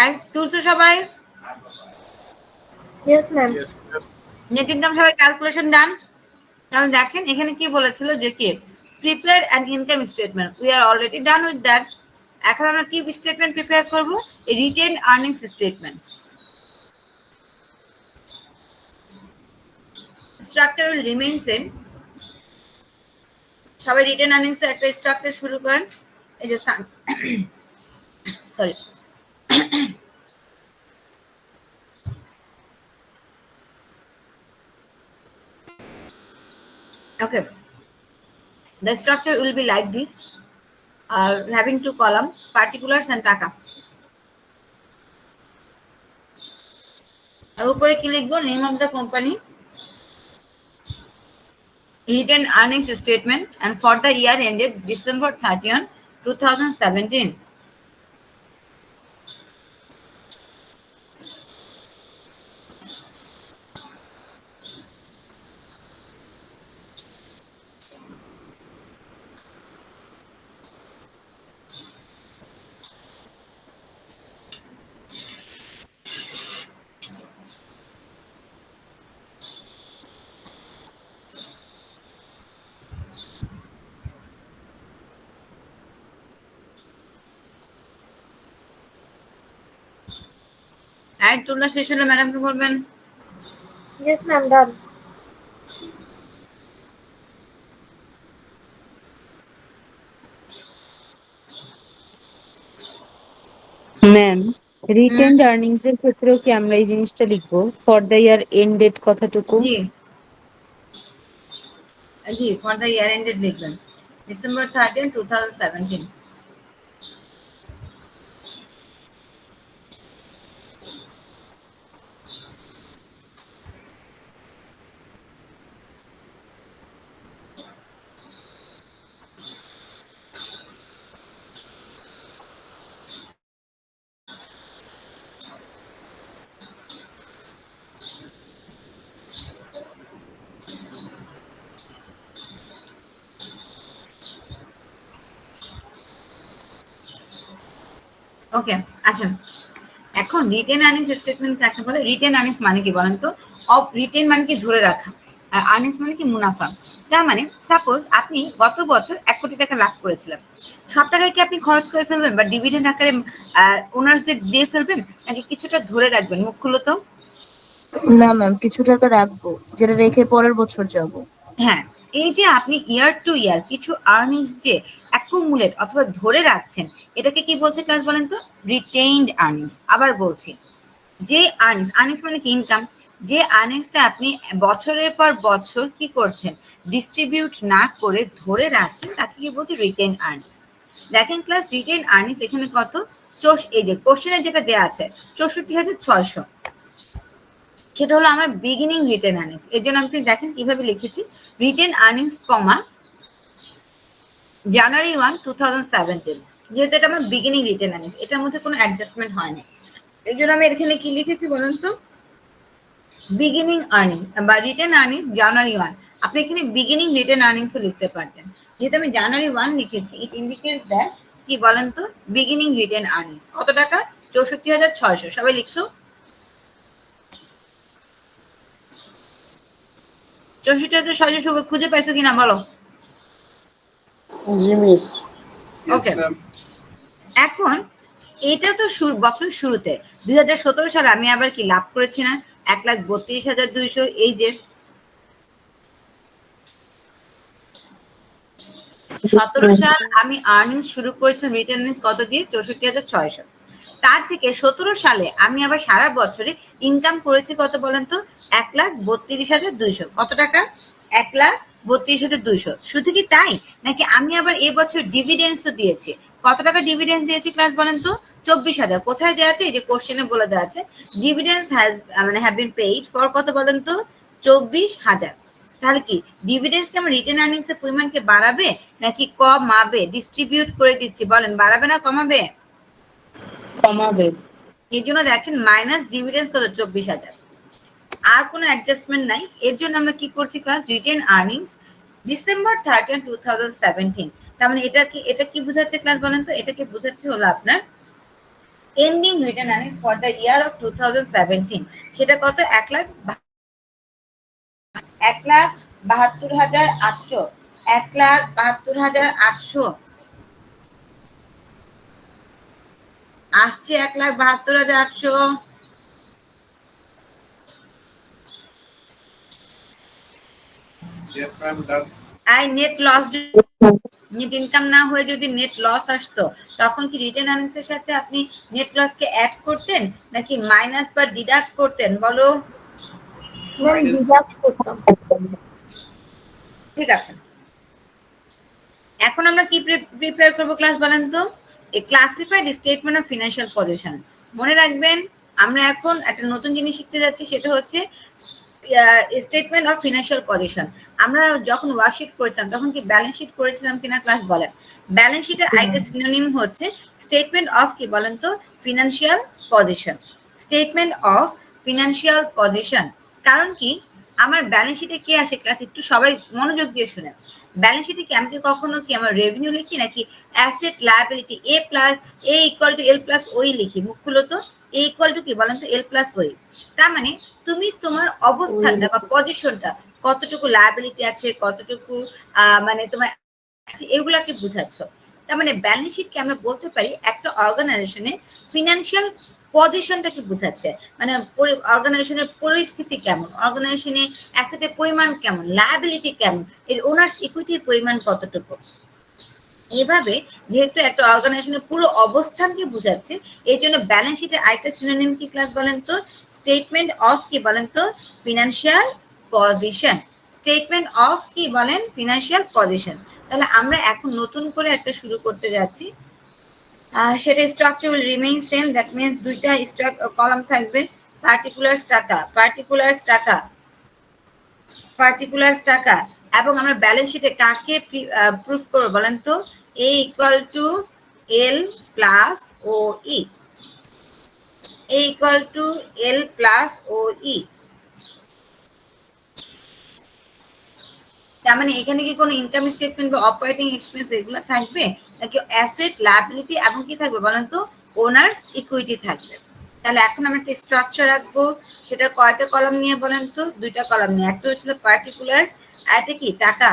এক তুলছো সবাই? Yes, ma'am. নেট ইনকাম সবাই ক্যালকুলেশন ডান? তাহলে দেখেন এখানে কি বলেছিল যে কি prepare an income statement, we are already done with that. এখন আমরা কি স্টেটমেন্ট প্রিপেয়ার করব? Written earnings statement. Structure will remain same. সবাই রিটেন আর্নিংস একটা স্ট্রাকচার শুরু করেন। এই যে sorry, okay, the structure will be like this, having two columns, particulars and টাকা। আর উপরে কি লিখবো? Name of the company, written earnings statement, and for the year ended December 31, 2017. আর তোমরা শেষ হলে ম্যাডামকে বলবেন। Yes, ma'am. Done. Ma'am, retained earnings এর ক্ষেত্রেও কি আমরা এই জিনিসটা লিখবো for the year end date কথাটুকু? জি জি, ফর দ্য ইয়ার এন্ডেড লিখবেন December 13, 2017। ওকে, আসেন এখন রিটেন আর্নিংস স্টেটমেন্ট কাকে বলে? রিটেন আর্নিংস মানে কি বলেন তো? অফ রিটেন মানে কি ধরে রাখা, আর আর্নিংস মানে কি মুনাফা। তার মানে সাপোজ আপনি গত বছর 1 কোটি টাকা লাভ করেছিলেন, সব টাকায় কি আপনি খরচ করে ফেলবেন বা ডিভিডেন্ড আকারে ওনার্সদের দিয়ে ফেলবেন, নাকি কিছুটা ধরে রাখবেন? মুখ খুলো তো। না ম্যাম, কিছু টাকা রাখবো যেটা রেখে পরের বছর যাব। হ্যাঁ, এই যে আপনি ইয়ার টু ইয়ার কিছু আর্নিংস যে অ্যাকুমুলেট অথবা ধরে রাখছেন, এটাকে কি বলছে ক্লাস বলেন তো? Retained earnings. আবার বলছি, যে আর্নিংস মানে কি? ইনকাম। যে আর্নিংসটা আপনি বছরের পর বছর কি করছেন, ডিস্ট্রিবিউট না করে ধরে রাখছেন, তাকে কি বলছে? Retain earnings. দেখেন ক্লাস, রিটেইন আর্নিংস এখানে কত? এই যে কোশ্চেনে যেটা দেওয়া আছে 64,600, সেটা হলো আমার বিগিনিং রিটেন আর্নিংস। এর জন্য আপনি দেখেন কিভাবে লিখেছি, রিটেন আর্নিংস কমা জানুয়ারি 1, 2017, যেহেতু এটা আমার বিগিনিং রিটেন আর্নিংস, এটার মধ্যে কোনো অ্যাডজাস্টমেন্ট হয় না। এই জন্য আমি এখানে কি লিখেছি বলুন তো? বিগিনিং আর্নিং বা রিটেন আর্নিংস জানুয়ারি 1। আপনি এখানে বিগিনিং রিটেন আর্নিংসও লিখতে পারতেন, যেহেতু আমি জানুয়ারি 1 লিখেছি, ইট ইন্ডিকেটস দ্যাট কি বলেন তো? Beginning written earnings. কত টাকা? 64,600। সবাই লিখছো? 64,600 খুঁজে পাইছো কিনা বলো? জি মিস। ওকে, এখন এটা তো বছর শুরুতে 2017 সালে আমি আবার কি লাভ করেছি না? 1,32,200। এই যে 17 সাল আমি আর্নিংস শুরু করেছিলাম রিটেন আর্নিংস কত দিয়ে? 64,600। তার থেকে 17 সালে আমি আবার সারা বছরে ইনকাম করেছি কত বলেন তো? 1,32,200। কত টাকা? 1,32,200। শুধু কি তাই, নাকি আমি আবার এবছর ডিভিডেন্ডসও দিয়েছি? কত টাকা ডিভিডেন্স দিয়েছি ক্লাস বলেন তো? 24,000। কোথায় দেওয়া আছে? এই যে কোশ্চেনে বলে দেওয়া আছে, dividends have been paid for কত বলেন তো? 24,000। তাহলে কি ডিভিডেন্স কি আমার রিটেন আর্নিংস এর পরিমাণকে বাড়াবে নাকি কমাবে? ডিস্ট্রিবিউট করে দিচ্ছি, বলেন বাড়াবে না কমাবে? কমাবে। এই জন্য দেখেন মাইনাস ডিভিডেন্স কত? 24,000। আর কোনো অ্যাডজাস্টমেন্ট নাই। এর জন্য আমরা কি করছি ক্লাস? Written earnings December 13, 2017। তার মানে এটা কি বোঝাচ্ছে ক্লাস বলেন তো? এটাকে বোঝাচ্ছে হলো আপনার ending return earnings for the year of 2017 সেটা কত 1,72,800 1,72,800 আসছে 1,72,800 Yes, ma'am, done. I net loss net income না হয়ে যদি নেট লস আসতো তখন কি রিটেন আর্নিংস এর সাথে আপনি নেট লস কে অ্যাড করতেন নাকি মাইনাস বা ডিডাক্ট করতেন বলো? ম্যাম ডিডাক্ট করতাম। ঠিক আছে, এখন আমরা কি প্রিপেয়ার করব ক্লাস বলেন তো? A classified statement of financial position. মনে রাখবেন আমরা এখন একটা নতুন জিনিস শিখতে যাচ্ছি, সেটা হচ্ছে স্টেটমেন্ট অফ ফিনান্সিয়াল পজিশন। আমরা যখন ওয়ার্কশিট করেছিলাম তখন কি ব্যালেন্স শিট করেছিলাম কিনা ক্লাস বলেন? ব্যালেন্স শিটের আরেকটা সিনোনিম হচ্ছে স্টেটমেন্ট অফ কি বলেন তো? Financial position. Statement of financial position কারণ কি আমার ব্যালেন্স শিটে কি আসে ক্লাস একটু সবাই মনোযোগ দিয়ে শুনেন। ব্যালেন্স শিটে কি আমি কি কখনো কি আমার রেভিনিউ লিখি নাকি asset liability A plus A equal to L plus ওই লিখি? মুখ খুলো তো। এ ইকুয়াল টু কি বলেন তো? এল প্লাস ওই। তার মানে তুমি তোমার অবস্থানটা বা পজিশনটা কতটুকু লায়াবিলিটি আছে, কতটুকু মানে তোমার এগুলাকে বুঝাচ্ছ। তার মানে ব্যালেন্স শিটকে আমরা বলতে পারি একটা অর্গানাইজেশনে ফিনান্সিয়াল পজিশনটাকে বোঝাচ্ছে, মানে অর্গানাইজেশনের পরিস্থিতি কেমন, অর্গানাইজেশনে অ্যাসেটের পরিমাণ কেমন, লায়াবিলিটি কেমন, এর ওনার্স ইকুইটির পরিমাণ কতটুকু। এভাবে যেহেতু একটা অর্গানাইজেশনের পুরো অবস্থানকে বোঝাচ্ছে, এই জন্য ব্যালেন্স শিটের আরেকটা সিনোনিম কি ক্লাস বলেন তো? স্টেটমেন্ট অফ কি বলেন তো? Financial position. স্টেটমেন্ট অফ কি বলেন? Financial position. তাহলে আমরা এখন নতুন করে একটা শুরু করতে যাচ্ছি, সেটা structure will remain same, that means দুইটা কলাম থাকবে, পার্টিকুলার্স টাকা, পার্টিকুলার্স টাকা, পার্টিকুলার্স টাকা। এবং আমরা ব্যালেন্স শিটে কাকে প্রুফ করবো বলেন তো? A equal to L plus O E, A equal to L plus O E. তার মানে এখানে কি কোনো ইনকাম স্টেটমেন্ট বা অপারেটিং এক্সপেন্স এগুলো থাকবে নাকি অ্যাসেট লায়াবিলিটি এবং কি থাকবে বলেন তো? ওনার্স ইকুইটি থাকবে। তাহলে এখন আমরা একটা স্ট্রাকচার রাখবো, সেটা কয়টা কলাম নিয়ে বলেন তো? দুইটা কলাম নিয়ে। একটা হচ্ছিল পার্টিকুলার্স আর একটা কি টাকা।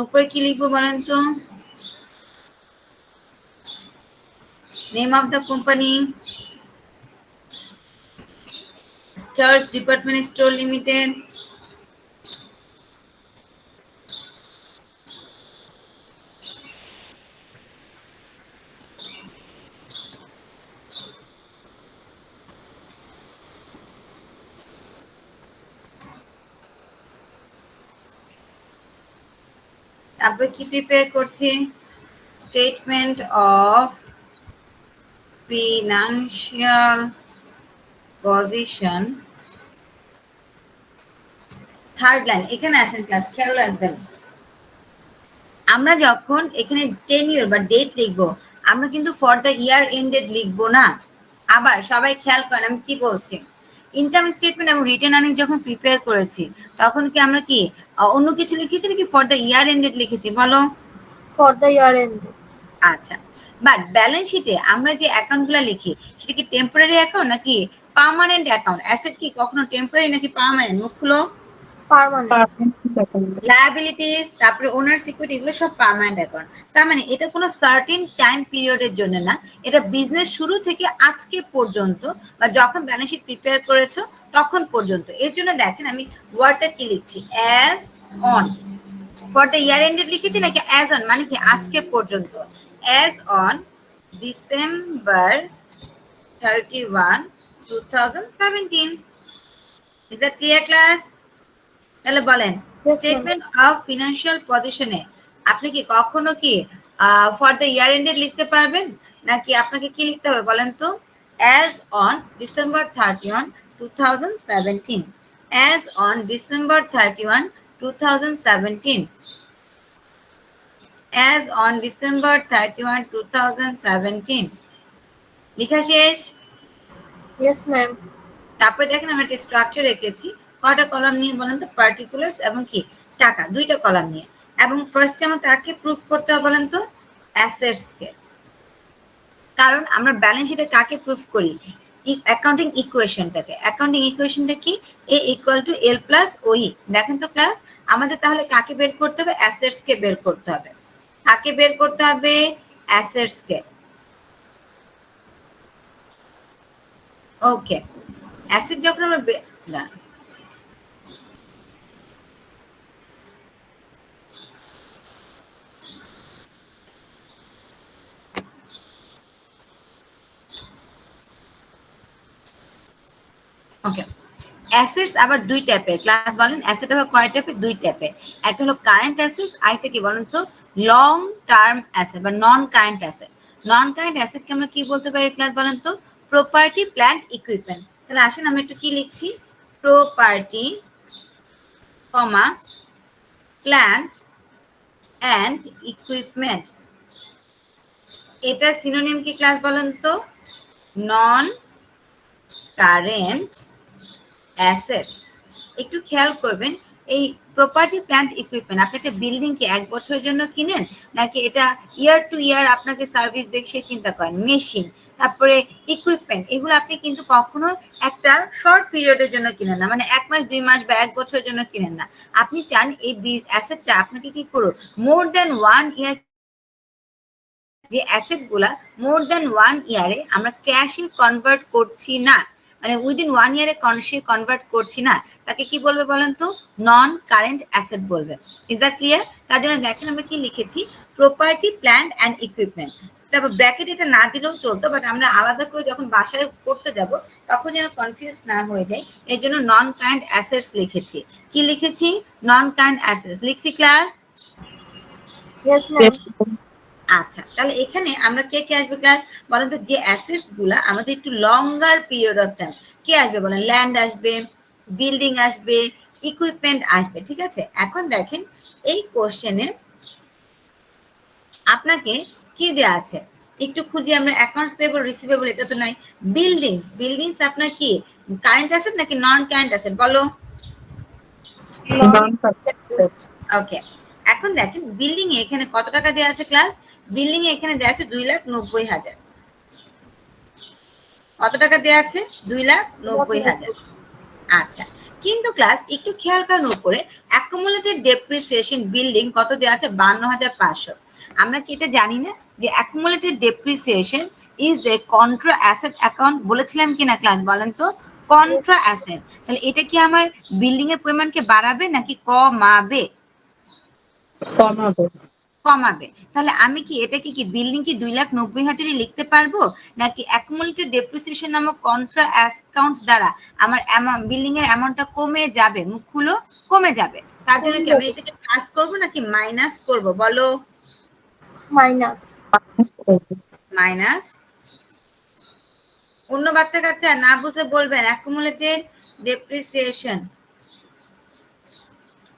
উপরে কি লিখবো বলেন তো? Name of the company, stars department store limited, তারপর কি প্রিপেয়ার করছি? Statement of financial position. Third line এখানে আসেন ক্লাস, খেয়াল রাখবেন আমরা যখন এখানে টেনিউর বা ডেট লিখবো আমরা কিন্তু ফর দ্য ইয়ার এন্ডেড লিখবো না। আবার সবাই খেয়াল করেন আমি কি বলছি। ইনকাম স্টেটমেন্ট এবং রিটার্ন আর্নিং যখন প্রিপেয়ার করেছি তখন কি আমরা কি অন্য কিছু লিখেছি নাকি ফর দ্য ইয়ার এন্ডেড লিখেছি বলো? For the year end. আচ্ছা, বাট ব্যালেন্স শিটে আমরা যে অ্যাকাউন্টগুলো লিখি সেটা কি টেম্পোরারি অ্যাকাউন্ট নাকি পার্মানেন্ট অ্যাকাউন্ট? অ্যাসেট কি কখনো টেম্পোরারি নাকি পার্মানেন্ট? মুখগুলো। পার্মানেন্ট। লায়াবিলিটিস, তারপরে ওনার সিকিউরিটি, এগুলো সব পার্মানেন্ট অ্যাকাউন্ট। তার মানে এটা কোনো সার্টেন টাইম পিরিয়ডের জন্য না, এটা বিজনেস শুরু থেকে আজকে পর্যন্ত বা যখন ব্যালেন্স শিট প্রিপেয়ার করেছো তখন পর্যন্ত। এর জন্য দেখেন আমি ওয়ার্ডটা কি লিখছি, as on. For the year ended লিখেছি নাকি অ্যাজ অন মানে কি আজকে পর্যন্ত? As on December 31, 2017। Is that clear class? তাহলে বলেন স্টেটমেন্ট অফ ফিনান্সিয়াল পজিশনে আপনি কি কখনো কি ফর দ্য ইয়ার এন্ডেড লিখতে পারবেন নাকি আপনাকে কি লিখতে হবে বলেন তো? as on December 31, 2017. As on December 31, 2017. As on December 31, 2017. লিখা শেষ? Yes, ma'am. তারপরে দেখেন আমরা একটা স্ট্রাকচার রেখেছি কয়টা কলাম নিয়ে বলেন তো, পার্টিকুলার্স এবং কি টাকা, দুইটা কলাম নিয়ে। এবং ফার্স্টে আমার কাকে প্রুফ করতে হবে বলেন তো, অ্যাসেটসকে। কারণ আমরা ব্যালেন্স শিটে কাকে প্রুফ করি, অ্যাকাউন্টিং ইকুয়েশনটাকে। অ্যাকাউন্টিং ইকুয়েশনটা কি, এ ইকুয়াল টু এল প্লাস ওই। দেখেন তো ক্লাস, আমাদের তাহলে কাকে বের করতে হবে, অ্যাসেটসকে বের করতে হবে। কাকে বের করতে হবে, অ্যাসেটসকে। ওকে, অ্যাসেট যখন আমরা ওকে, অ্যাসেটস আবার দুই টাইপের। ক্লাস বলেন অ্যাসেট আবার কয় টাইপের, দুই টাইপের। একটা হলো কারেন্ট অ্যাসেটস, আরেকটা কি বলেন তো, লং টার্ম অ্যাসেট বা non current asset. Non current অ্যাসেটকে আমরা কি বলতে পারি ক্লাস বলেন তো, প্রপার্টি প্ল্যান্ট ইকুইপমেন্ট। তাহলে আসেন আমরা একটু কি লিখছি, property comma plant and equipment. এটা সিনোনিম কি ক্লাস বলেন তো, নন কারেন্ট অ্যাসেটস। একটু খেয়াল করবেন, এই প্রপার্টি প্ল্যান্ট ইকুইপমেন্ট, আপনি একটা বিল্ডিং কি 1 বছরের জন্য কিনেন, নাকি এটা ইয়ার টু ইয়ার আপনাকে সার্ভিস দেখে চিন্তা করেন। মেশিন, তারপরে ইকুইপমেন্ট, এগুলো আপনি কিন্তু কখনো একটা শর্ট পিরিয়ডের জন্য কিনেন না, মানে 1 মাস 2 মাস বা 1 বছরের জন্য কিনেন না। আপনি চান এই অ্যাসেটটা আপনাকে কি করো, মোর দেন 1 ইয়ার, যে অ্যাসেট গুলা মোর দেন 1 ইয়ারে আমরা ক্যাশে কনভার্ট করছি না, মানে উইদিন 1 ইয়ারে কনভার্ট করছি না, তাকে কি বলবে বলেন তো, নন কারেন্ট অ্যাসেট বলবে। Is that clear? তার জন্য দেখেন আমরা কি লিখেছি, প্রপার্টি প্ল্যান্ট অ্যান্ড ইকুইপমেন্ট। তারপর ব্র্যাকেট এটা না দিলেও চলতো, বাট আমরা আলাদা করে যখন বাসায় করতে যাব তখন যেন কনফিউজ না হয়ে যায়, এই জন্য নন কারেন্ট অ্যাসেটস লিখেছি। কি লিখেছি, নন কারেন্ট অ্যাসেটস লিখছি ক্লাস। Yes, ma'am. আচ্ছা, তাহলে এখানে আমরা কে কে আসবে ক্লাস বলেন তো, যে অ্যাসেটস গুলা আমাদের একটু লঙ্গার পিরিয়ড অফ টাইম, কে আসবে বলেন, ল্যান্ড আসবে, বিল্ডিং আসবে, ইকুইপমেন্ট আসবে। ঠিক আছে, এখন দেখেন এই কোশ্চেনে আপনাকে কি দেওয়া আছে, একটু খুঁজি আমরা, অ্যাকাউন্টস পেয়েবল রিসিভেবল, এটা তো নাই। বিল্ডিংস আপনার কি কারেন্ট অ্যাসেট নাকি নন কারেন্ট অ্যাসেট বলো? ওকে, এখন দেখেন বিল্ডিং এ এখানে কত টাকা দেওয়া আছে ক্লাস, বিল্ডিং এ এখানে দেওয়া আছে 2,90,000। কত টাকা দেওয়া আছে, 2,90,000। আচ্ছা, কিন্তু ক্লাস একটু খেয়াল করার উপরে অ্যাকুমুলেটেড ডেপ্রিসিয়েশন বিল্ডিং কত দেওয়া আছে, 52,500। আমরা কি এটা জানি না যে accumulated depreciation is the contra asset account, বলেছিলাম কিনা ক্লাস বলেন তো, কন্ট্রা অ্যাসেট। তাহলে এটা কি আমার বিল্ডিং এর পরিমাণকে বাড়াবে নাকি কমাবে? কমাবে। কমাবে। তাহলে আমি কি এটা কি বিল্ডিং কি 2,90,000 লিখতে পারবো, নাকি অ্যাকুমুলেটেড ডেপ্রিসিয়েশন নামক কন্ট্রা অ্যাকাউন্ট দ্বারা আমার বিল্ডিং এর অ্যামাউন্টটা কমে যাবে, মুখ খুলো, কমে যাবে। তার জন্য কি আমি এটাকে প্লাস করবো নাকি মাইনাস করব বলো? Minus. মাইনাস। অন্য বাচ্চা কাচ্চা না বুঝতে বলবেন, অ্যাকুমুলেটেড ডেপ্রিসিয়েশন।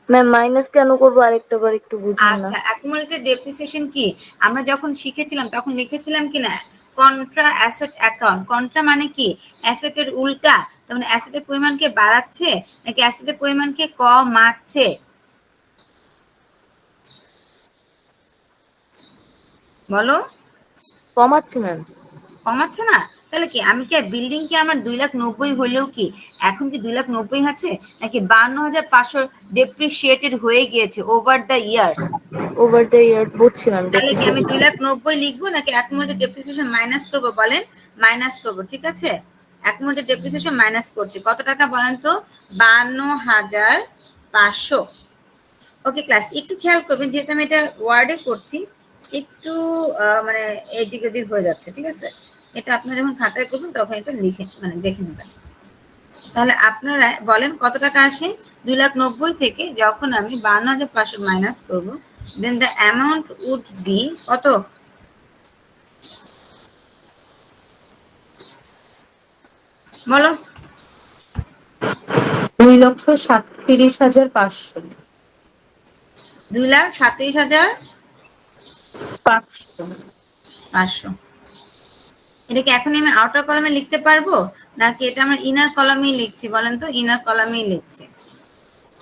ম্যাম মাইনাস কেন করবো আরেকটা বার একটু বুঝুন না। আচ্ছা, অ্যাকুমুলেটেড ডেপ্রিসিয়েশন কি আমরা যখন শিখেছিলাম তখন লিখেছিলাম কিনা, কন্ট্রা অ্যাসেট অ্যাকাউন্ট। কন্ট্রা মানে কি, অ্যাসেটের উল্টা। তার মানে অ্যাসেটের পরিমাণকে বাড়াচ্ছে নাকি অ্যাসেটের পরিমাণকে কমাচ্ছে বলো? কমাচ্ছি ম্যাম। কমাচ্ছে না? তাহলে কি আমি কি বিল্ডিং কি আমার 2,90,000 হলেও কি এখন কি 2,90,000 আছে, নাকি 52,500 ডেপ্রিসিয়েটেড হয়ে গিয়েছে over the years? Over the year বুঝছি ম্যাম। তাহলে কি আমি 2,90,000 লিখবো নাকি অ্যাকুমুলেটেড ডেপ্রিসিয়েশন মাইনাস করবো বলেন? মাইনাস করবো। ঠিক আছে, অ্যাকুমুলেটেড ডেপ্রিসিয়েশন মাইনাস করছি। কত টাকা বলেন তো, 52,500। ওকে ক্লাস, একটু খেয়াল করবেন, যেহেতু আমি এটা ওয়ার্ডে করছি একটু মানে এদিক ওদিক হয়ে যাচ্ছে। ঠিক আছে, এটা আপনারা যখন খাতায় করবেন তখন এটা লিখে মানে দেখে নেবেন। তাহলে আপনারা বলেন কত টাকা আসে, 2,90,000 থেকে যখন আমি 52,500 মাইনাস করবো, then the amount would be কত, বলো। 2,37,500। 2,37,500। এটা কি এখন আমি আউটার কলামে লিখতে পারবো নাকি এটা আমরা ইনার কলামেই লিখছি বলেন তো? ইনার কলামেই লিখছি।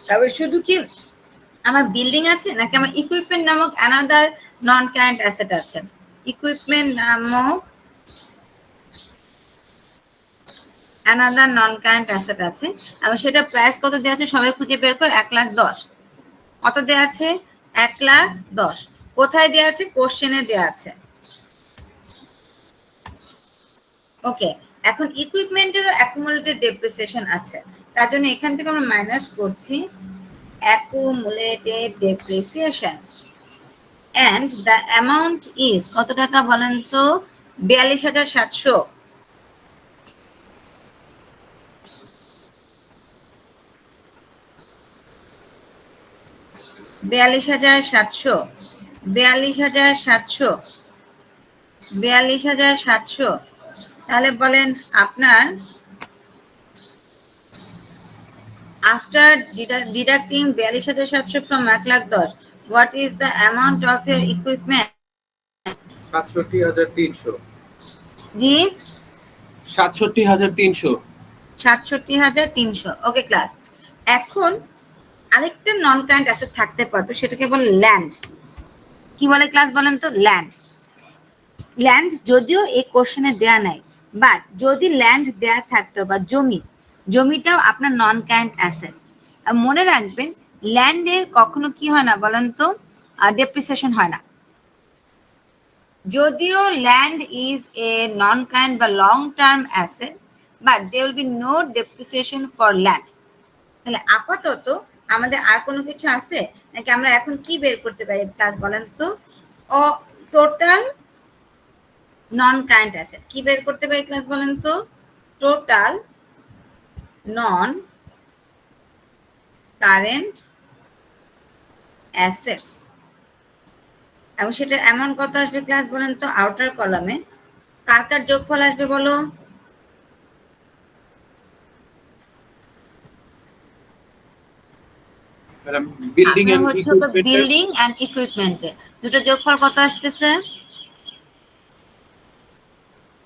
তবে শুধু কি আমার বিল্ডিং আছে নাকি আমার ইকুইপমেন্ট নামক অ্যানাদার নন কারেন্ট অ্যাসেট আছে? ইকুইপমেন্ট নামক অ্যানাদার নন কারেন্ট অ্যাসেট আছে, এবং সেটা প্রাইস কত দেওয়া আছে সবাই খুঁজে বের করে। 1,10,000। কত দেওয়া আছে? 1,10,000। কোথায় দেওয়া আছে? কোশ্চেনে দেওয়া আছে। ওকে, এখন ইকুইপমেন্টেরও অ্যাকুমুলেটেড ডেপ্রিসিয়েশন আছে, তার জন্য এখান থেকে আমরা মাইনাস করছি accumulated depreciation, and the amount is কত টাকা বলেন তো? 42,700। 42,700। 42,700। 42,700। তাহলে বলেন আপনার after deducting 42,700 from 1,10,000, what is the amount of your equipment? 67,300। G, 67,300। 67,300। Okay class. এখন আরেকটা নন কারেন্ট অ্যাসেট থাকতে পারতো, সেটাকে বলে ল্যান্ড। কি বলে ক্লাস বলেন তো? ল্যান্ড। ল্যান্ড যদিও এই কোশ্চেনে দেয়া নাই, বাট যদি ল্যান্ড দেয়া থাকতো বা জমিটাও আপনার নন কারেন্ট অ্যাসেট। মনে রাখবেন ল্যান্ডের কখনো কি হয় না বলেন তো? ডেপ্রিসিয়েশন হয় না। যদিও land is a non current বা long term asset, but they will be no depreciation for land. তাহলে আপাতত আমাদের আর কোনো কিছু আছে নাকি আমরা এখন কি বের করতে পারি ক্লাস বলেন তো? টোটাল নন কারেন্ট অ্যাসেট কি বের করতে পারি ক্লাস বলেন তো? টোটাল নন কারেন্ট অ্যাসেটস, এবং সেটা এমন কত আসবে ক্লাস বলেন তো? আউটার কলামে কার কার যোগফল আসবে বলো? Madam building and equipment, building and ইকুইপমেন্টে দুটো যোগফল কত আসতেছে?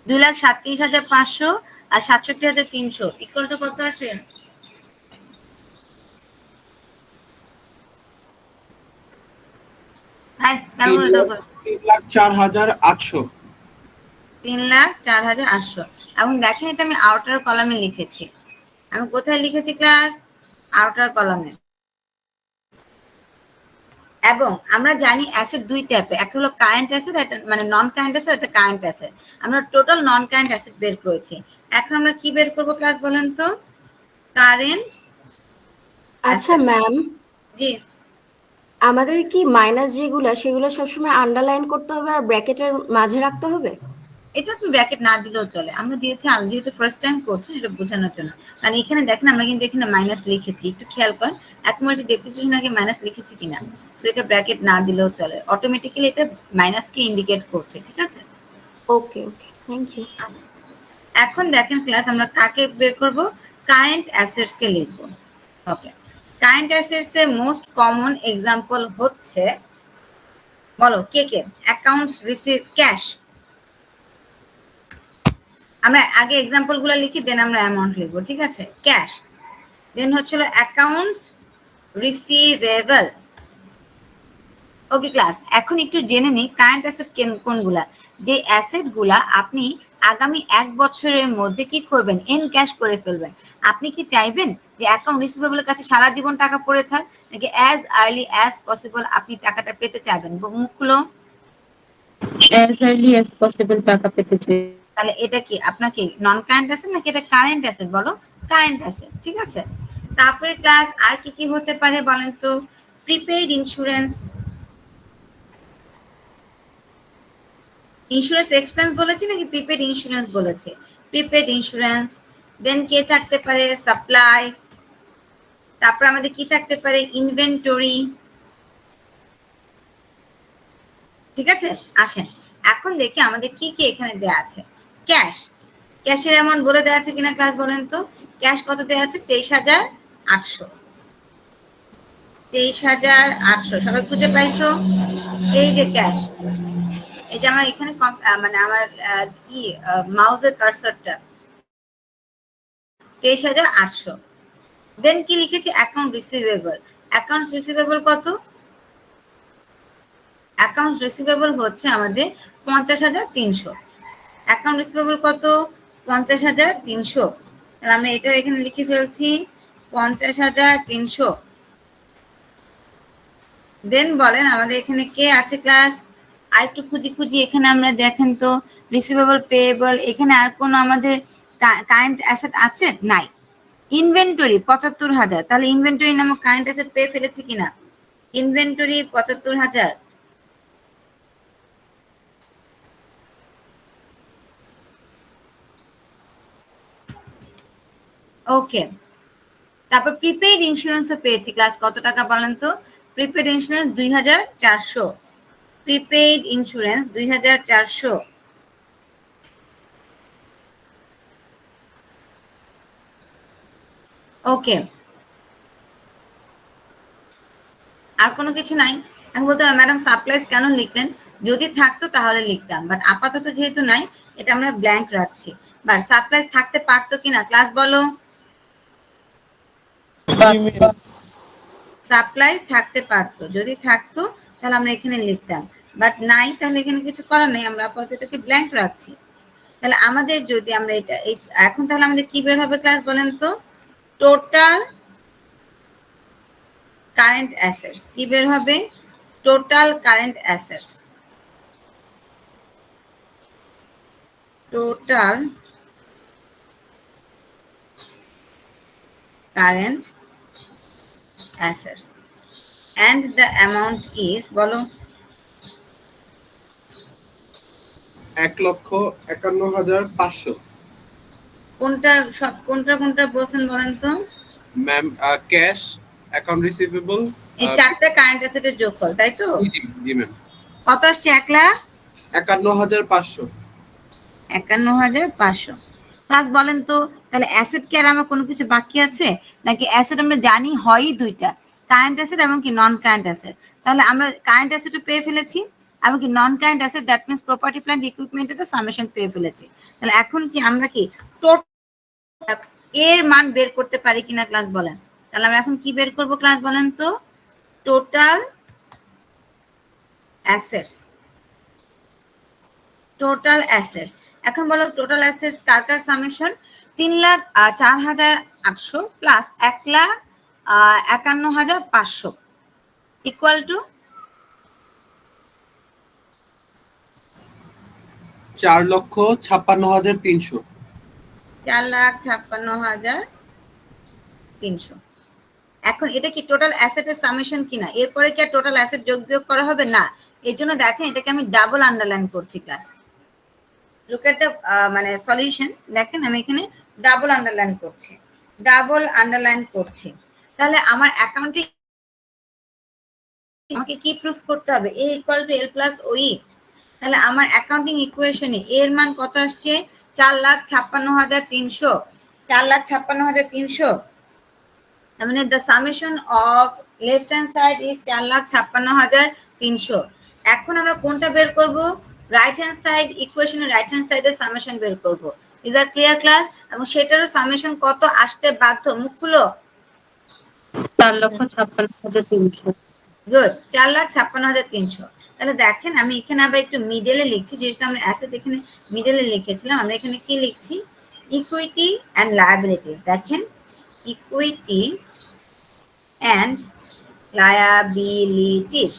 2,37,500 আর 67,300 ইকুয়াল টু কত আসে? হ্যাঁ, 3,04,800। 3,04,800। এবং দেখেন এটা আমি আউটার কলামে লিখেছি। আমি কোথায় লিখেছি ক্লাস? আউটার কলামে। এবং আমরা জানি অ্যাসেট দুই টাইপের, একটা হলো কারেন্ট অ্যাসেট, একটা মানে নন কারেন্ট অ্যাসেট, একটা কারেন্ট অ্যাসেট। আমরা টোটাল নন কারেন্ট অ্যাসেট বের করেছি। এখন আমরা কি বের করব ক্লাস বলেন তো? কারেন্ট। আচ্ছা ম্যাম, জি, আমাদের কি মাইনাস যেগুলো সেগুলো সবসময় আন্ডারলাইন করতে হবে আর ব্র্যাকেটের মাঝে রাখতে হবে? এটা আপনি ব্র্যাকেট না দিলেও চলে, আমরা দিয়েছি যেহেতু ফার্স্ট টাইম করছেন এটা বোঝানোর জন্য। কারণ এখানে দেখেন আমরা কিন্তু এখানে মাইনাস লিখেছি, একটু খেয়াল করেন অ্যাকুমুলেটেড ডেপ্রিসিয়েশন আগে মাইনাস লিখেছি কিনা। সো এটা ব্র্যাকেট না দিলেও চলে, অটোমেটিক্যালি এটা মাইনাসকে ইন্ডিকেট করছে। ঠিক আছে, ওকে ওকে, থ্যাংক ইউ। আচ্ছা, এখন দেখেন ক্লাস আমরা কাকে বের করব? কারেন্ট অ্যাসেটস কে লিখব। ওকে, কারেন্ট অ্যাসেটস এর মোস্ট কমন এক্সাম্পল হচ্ছে, বলো কে কে? Accounts receive, cash. আমরা আগে এক্সাম্পল গুলো লিখি, দেন আমরা অ্যামাউন্ট লিখবো। ঠিক আছে, ক্যাশ, দেন হচ্ছিল অ্যাকাউন্টস রিসিভেবল। ওকে ক্লাস, এখন একটু জেনে নিই কারেন্ট অ্যাসেট কোনগুলা। যে অ্যাসেট গুলা আপনি আগামী 1 বছরের মধ্যে কি করবেন? এন ক্যাশ করে ফেলবেন। আপনি কি চাইবেন যে অ্যাকাউন্ট রিসিভেবলের কাছে সারা জীবন টাকা পড়ে থাক, নাকি অ্যাজ আর্লি অ্যাজ পসিবল আপনি টাকাটা পেতে চাইবেন? মুখ খুলো। As early as possible টাকা পেতে চাই। তাহলে এটা কি আপনাকে নন কারেন্ট অ্যাসেট নাকি এটা কারেন্ট অ্যাসেট? বলো, কারেন্ট অ্যাসেট। ঠিক আছে, তারপরে ক্লাস আর কি কি হতে পারে বলেন তো? প্রিপেইড ইন্স্যুরেন্স, ইন্স্যুরেন্স এক্সপেন্স বলেছি নাকি প্রিপেড ইন্স্যুরেন্স বলেছে? Prepaid insurance. দেন কে থাকতে পারে? সাপ্লাইজ। তারপর আমাদের কি থাকতে পারে? ইনভেন্টরি। ঠিক আছে, আসেন এখন দেখি আমাদের কি কি এখানে দেয়া আছে। ক্যাশ, ক্যাশের অ্যামাউন্ট বলে দেওয়া আছে কিনা ক্লাস বলেন তো? ক্যাশ কত দেওয়া আছে? 23,800। 23,800 সবাই খুঁজে পাইছো? এই যে ক্যাশ, এই যে আমার এখানে মানে আমার মাউসের কার্সরটা 23,800। দেন কি লিখেছি? Account receivable. অ্যাকাউন্ট রিসিভেবল কত? অ্যাকাউন্ট রিসিভেবল হচ্ছে আমাদের 50,300। অ্যাকাউন্ট রিসিভেবল কত? 50,300। তাহলে আমরা এটাও এখানে লিখে ফেলছি 50,300। দেন বলেন আমাদের এখানে কে আছে ক্লাস? আর একটু খুঁজি এখানে আমরা দেখেন তো রিসিভেবল, পেয়েবল, এখানে আর কোনো আমাদের কারেন্ট অ্যাসেট আছে? নাই। ইনভেন্টরি 75,000, তাহলে ইনভেন্টরি নামক কারেন্ট অ্যাসেট পেয়ে ফেলেছি কিনা? ইনভেন্টরি 75,000। ওকে, তারপর প্রিপেইড ইন্স্যুরেন্সও পেয়েছি ক্লাস। কত টাকা বলেন তো? Prepaid insurance 2,400। Prepaid insurance 2,400। ওকে, আর কোনো কিছু নাই? আমি বলতে ম্যাডাম সাপ্লাইজ কেন লিখলেন? যদি থাকতো তাহলে লিখতাম, বাট আপাতত যেহেতু নাই এটা আমরা ব্ল্যাঙ্ক রাখছি। বাট সাপ্লাইজ থাকতে পারতো কিনা ক্লাস বলো? সাপ্লাইজ থাকতে পারতো, যদি থাকতো তাহলে আমরা এখানে লিখতাম, বাট নাই, তাহলে এখানে কিছু করার নেই, আমরা আপাতত এটাকে ব্ল্যাঙ্ক রাখছি। তাহলে আমাদের যদি আমরা এটা এখন তাহলে আমাদের কি বের হবে ক্লাস বলেন তো? Total current assets. কি বের হবে? Total current assets. Total current assets and the amount is বলো? 1,51,500। কোনটা সব কোনটা বলছেন বলেন তো? ম্যাম ক্যাশ, অ্যাকাউন্ট রিসিভেবল, এই চারটা কারেন্ট অ্যাসেটের যোগফল, তাই তো? জি ম্যাম। কত আসছে? 51,500। 51,500। ক্লাস বলেন তো তাহলে অ্যাসেট কি আর আমার কোনো কিছু বাকি আছে নাকি? অ্যাসেট আমরা জানি হয়ই দুইটা, কারেন্ট অ্যাসেট এবং কি নন কারেন্ট অ্যাসেট। তাহলে আমরা কারেন্ট অ্যাসেটও পেয়ে ফেলেছি এবং কি non current asset, that means property plant ইকুইপমেন্টের সামেশন পেয়ে ফেলেছি। তাহলে এখন কি আমরা কি টোটাল এর মান বের করতে পারি কিনা ক্লাস বলেন? তাহলে আমরা এখন কি বের করব ক্লাস বলেন তো? Total assets. Total assets. এখন বলো total assets car car summation? 3,04,800 plus 1,51,500 equal to 4,56,300। 4,56,300। এখন এটা কি টোটাল অ্যাসেটের সামেশন কিনা? এরপরে কি আর টোটাল অ্যাসেট যোগ বিয়োগ করা হবে না? এর জন্য দেখেন এটাকে আমি ডাবল আন্ডারলাইন করছি ক্লাস। লুক এট দ্য মানে সলিউশন। দেখেন আমি এখানে ডাবল আন্ডারলাইন করছি, তাহলে আমার অ্যাকাউন্টে আমাকে কি প্রুফ করতে হবে? a equal to l plus ওই। তাহলে আমার অ্যাকাউন্টিং ইকুয়েশনে এর মান কত আসছে? 4,56,300। 4,56,300। তার মানে the summation of left hand side is 4,56,300। এখন আমরা কোনটা বের করব? রাইট হ্যান্ড সাইড ইকুয়েশনের রাইট হ্যান্ড সাইডের সামেশন বের করব। ইজ আর ক্লিয়ার ক্লাস? এবং সেটারও সামেশন কত আসতে বাধ্য? মুখ খুলো। 4,56,300। গুড, 4,56,300। তাহলে দেখেন আমি এখানে আবার একটু মিডলে লিখছি, যেহেতু আমরা অ্যাসেট এখানে মিডলে লিখেছিলাম, আমরা এখানে কি লিখছি? Equity and liabilities. দেখেন ইকুইটি অ্যান্ড লায়াবিলিটিস।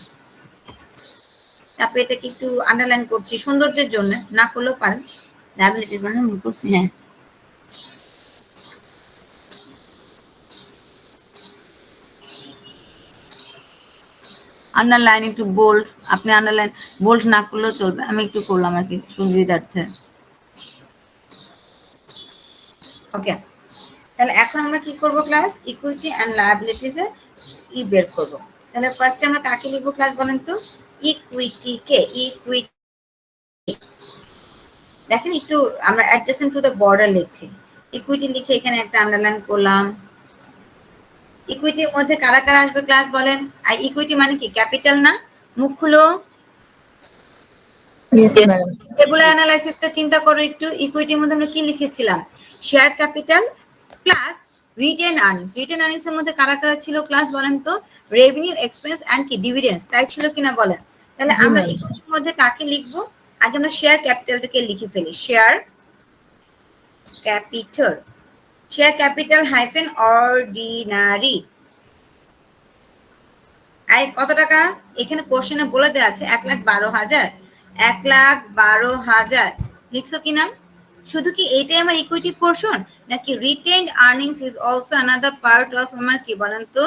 তারপরে এটাকে একটু আন্ডারলাইন করছি সৌন্দর্যের জন্য, না করলেও পারেন। লায়াবিলিটিস মানে মনে করছি, হ্যাঁ। আন্ডারলাইন একটু বোল্ড, আপনি আন্ডারলাইন বোল্ড না করলেও চলবে, আমি একটু করলাম আর কি সুবিধার্থে। ওকে, তাহলে এখন আমরা কি করব ক্লাস? ইকুইটি অ্যান্ড লায়াবিলিটিস এ বের করব। তাহলে ফার্স্টে আমরা কাকে লিখবো ক্লাস বলেন তো? ইকুইটি কে, ইকুইটি দেখেন একটু আমরা অ্যাডজাসেন্ট টু দ্য বর্ডার লিখছি, ইকুইটি লিখে এখানে একটা আন্ডারলাইন করলাম। ইকুইটির মধ্যে কারা কারা আসবে ক্লাস বলেন? আর ইকুইটি মানে কি ক্যাপিটাল না? মুখ খুলো। Yes, ma'am. টেবুলার অ্যানালাইসিসটা চিন্তা করো একটু। ইকুইটির মধ্যে আমরা কি লিখেছিলাম? Share capital plus written earnings. Written earnings এর মধ্যে কারা কারা ছিল ক্লাস বলেন তো? রেভিনিউ, এক্সপেন্স এন্ড কি ডিভিডেন্ডস, তাই ছিল কিনা বলেন? তাহলে জি, আমরা ma'am. ইকুইটির মধ্যে কাকে লিখবো? আগে আমরা শেয়ার ক্যাপিটালটাকে লিখে ফেলি। Share capital, share capital hyphen ordinary. আয় কত টাকা? এখানে কোশ্চেনে বলে দেওয়া আছে 1,12,000। 1,12,000 লিখছো কিনা? শুধু কি এইটাই আমার ইকুইটি পোর্শন, নাকি retained earnings is also another part of আমার কি বলেন তো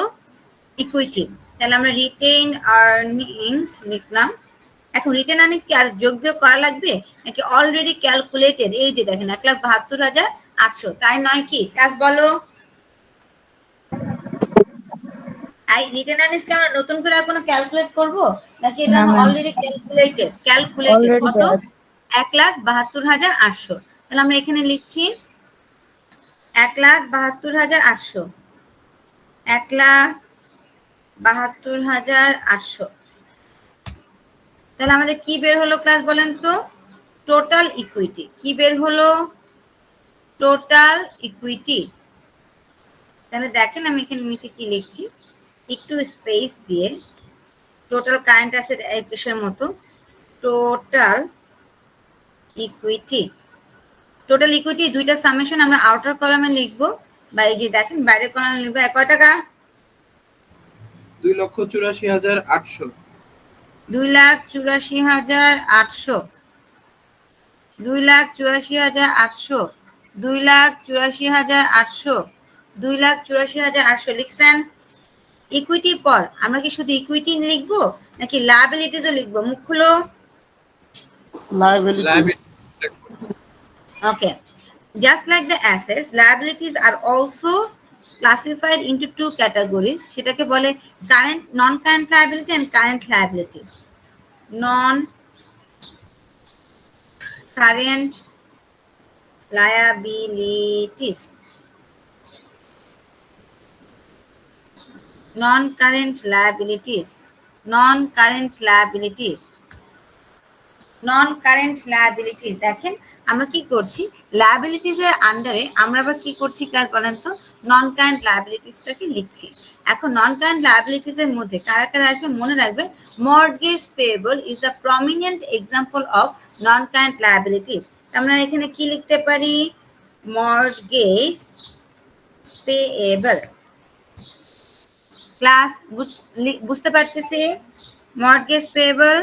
ইকুইটি? তাহলে আমরা রিটেইনড আর্নিংস লিখলাম। এখন রিটেন আর্নিংস কি আর যোগ বিয়োগ করা লাগবে, নাকি অলরেডি ক্যালকুলেটেড? এই যে দেখেন 1,72,800, তাই নয় কি? ক্লাস বলো। আই রিটেন আর্নিংস কি আমরা নতুন করে আর কোনো ক্যালকুলেট করব, নাকি এটা না, আমার ma'am. Already calculated? Calculated Already কত? there. 1,72,800। তাহলে আমরা এখানে লিখছি 1,72,800, 1,72,800। তাহলে আমাদের কি বের হলো ক্লাস বলেন তো? Total equity. কি বের হলো? Total equity. তাহলে দেখেন আমি এখানে নিচে কি লিখছি, একটু স্পেস দিয়ে, টোটাল কারেন্ট অ্যাসেট এর মতো টোটাল ইকুইটি। টোটাল ইকুইটি দুইটা সামেশন আমরা আউটার কলামে লিখবো, বা এই যে দেখেন বাইরের কলামে লিখবো। কয় টাকা? 2,84,800। 2,84,800, 2,84,800, 2,84,800, 2,84,800 লিখছেন। ইকুইটি পর আমরা কি শুধু ইকুইটি লিখবো, নাকি লায়াবিলিটিজও লিখবো? মুখ খুলো। Liability. Okay. Just like the assets, liabilities are also classified into two categories. সেটাকে বলে current, non-current liability and current liability. Non-current liabilities. Non-current liabilities. Non-current liabilities. Non-current liabilities দেখেন আমরা কি করছি, লায়াবিলিটিস এর আন্ডারে আমরা আবার কি করছি ক্লাস বলেন তো? নন কারেন্ট লায়াবিলিটিসটাকে লিখছি। এখন নন কারেন্ট লায়াবিলিটিস এর মধ্যে কারা কারা আসবে মনে রাখবে, mortgage payable is the prominent example of non current liabilities. আমরা এখানে কি লিখতে পারি? Mortgage payable. ক্লাস বুঝতে পারতেছি? মর্টগেজ পেয়েবল,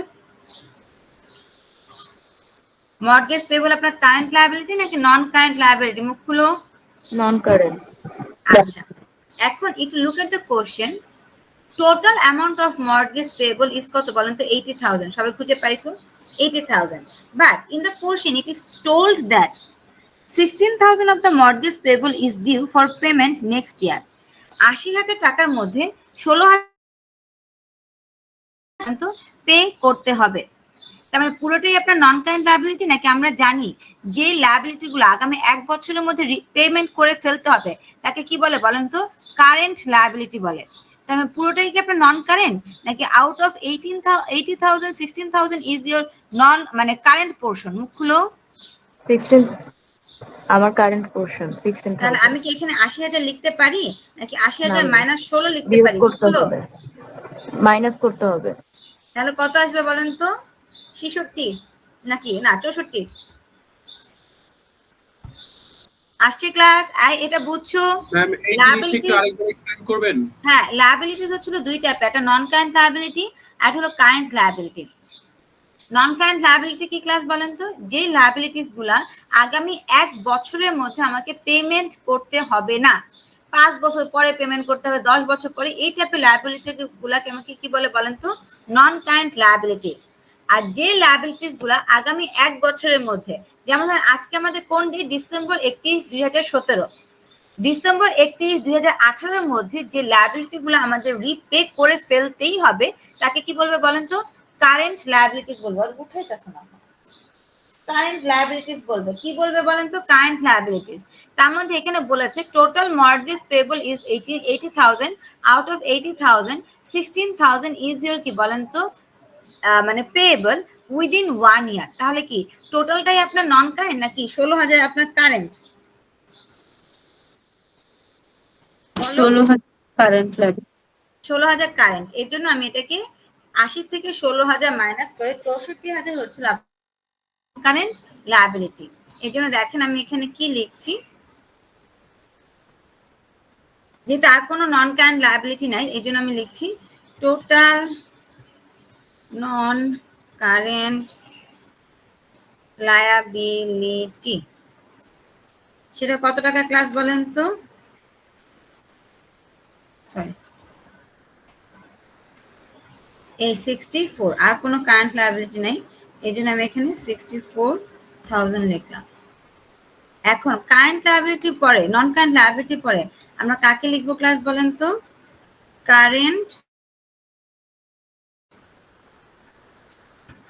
মর্টগেজ পেয়েবল আপনার কারেন্ট লায়াবিলিটি নাকি নন কারেন্ট লায়াবিলিটি? মুখ খুলো। Non-current. আচ্ছা, এখন একটু look at the question. Total amount of mortgage payable is কত বলেন তো? 80,000। সবাই খুঁজে পাইছো 80,000। But in the question it is told that 16,000 of the mortgage payable is due for payment next year. 80,000 টাকার মধ্যে 16,000 পে করতে হবে। তার মানে পুরোটাই আপনার নন কারেন্ট লায়াবিলিটি, নাকি আমরা জানি যে লায়াবিলিটি গুলো আগামী 1 বছরের মধ্যে পেমেন্ট করে ফেলতে হবে তাকে কি বলে বলেন তো? কারেন্ট লায়াবিলিটি বলে। তার মানে পুরোটাই কি আপনার নন কারেন্ট, নাকি আউট অফ 80,000 16,000 ইজ ইয়োর নন মানে কারেন্ট পোর্শন? মুখ খুলো। 16 আমার কারেন্ট পোর্শন তাহলে 16,000 আমি কি এখানে 80,000 লিখতে পারি, নাকি 80,000 না, মাইনাস 16 লিখতে বিয়োগ পারি? মুখ করতে খুলো। হবে, মাইনাস করতে হবে। তাহলে কত আসবে বলেন তো? 66 নাকি না 64 আসছে ক্লাস? এটা বুঝছো? ম্যাম এই জিনিসটা একটু আরেকবার এক্সপ্লেইন করবেন? হ্যাঁ, লায়াবিলিটিস হচ্ছিল দুই টাইপের, একটা নন কারেন্ট লায়াবিলিটি আর হলো কারেন্ট লায়াবিলিটি। নন কারেন্ট লায়াবিলিটি কি ক্লাস বলেন তো? যে লায়াবিলিটিস গুলা আগামী 1 বছরের মধ্যে আমাকে পেমেন্ট করতে হবে না, 5 বছর পরে পেমেন্ট করতে হবে, 10 বছর পরে, এই টাইপের লায়াবিলিটি গুলাকে আমাকে কি বলে বলেন তো? নন কারেন্ট লায়াবিলিটিস। আর যে লায়াবিলিটিস গুলা আগামী 1 বছরের মধ্যে, যেমন ধরেন আজকে আমাদের কোন ডেট? ডিসেম্বর 31, 2017। ডিসেম্বর 31, 2018 মধ্যে যে লায়াবিলিটি গুলো আমাদের রিপে করে ফেলতেই হবে তাকে কি বলবে বলেন তো? কারেন্ট লায়াবিলিটিস বলবো। উঠাইতেছে না কারেন্ট লায়াবিলিটিস বলবে। কি বলবে বলেন তো? Current liabilities. তার মধ্যে এখানে বলেছে total mortgage payable is 80,000, out of 80,000 16,000 is your কি বলেন তো মানে পেয়েবল উইদিন 1 ইয়ার। তাহলে কি টোটালটাই আপনার নন কারেন্ট নাকি 16,000 আপনার কারেন্ট? 16,000 কারেন্ট লাগে। 16,000 কারেন্ট। এর জন্য আমি এটাকে 80 থেকে 16,000 মাইনাস করে 64,000 হচ্ছিল কারেন্ট লায়াবিলিটি। এই জন্য দেখেন আমি এখানে কি লিখছি, যেহেতু আর কোনো নন কারেন্ট লায়াবিলিটি নাই এই জন্য আমি লিখছি টোটাল নন কারেন্ট লায়াবিলিটি। সেটা কত টাকা ক্লাস বলেন তো? সরি, এই 64, আর কোনো কারেন্ট লায়াবিলিটি নেই এই জন্য আমি এখানে 64,000 লিখলাম। এখন কারেন্ট লায়াবিলিটি পরে নন কারেন্ট লায়াবিলিটি পরে আমরা কাকে লিখবো ক্লাস বলেন তো? Current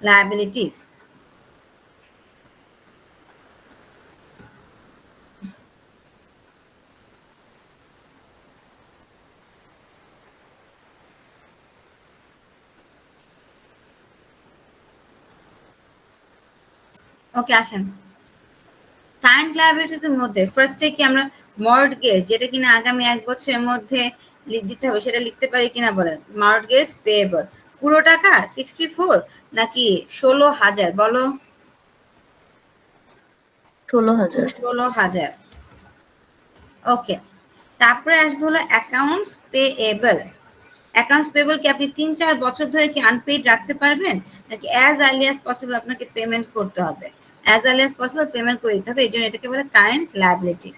liabilities. ওকে আসেন, কারেন্ট লায়াবিলিটিস এর মধ্যে ফার্স্টে কি আমরা মর্টগেজ, যেটা কিনা আগামী 1 বছরের মধ্যে দিতে হবে, সেটা লিখতে পারি কিনা বলেন? মর্টগেজ পেয়েবল পুরো টাকা 64 নাকি 16,000 বলো? 16,000। 16,000। ওকে, তারপরে আসবে হলো অ্যাকাউন্টস পেয়েবল। অ্যাকাউন্টস পেয়েবল কি আপনি 3-4 বছর ধরে কি আনপেইড রাখতে পারবেন নাকি অ্যাজ আর্লি অ্যাজ পসিবল আপনাকে পেমেন্ট করতে হবে? As early as possible payment করে দিতে হবে, এই জন্য এটাকে বলে কারেন্ট লায়াবিলিটি।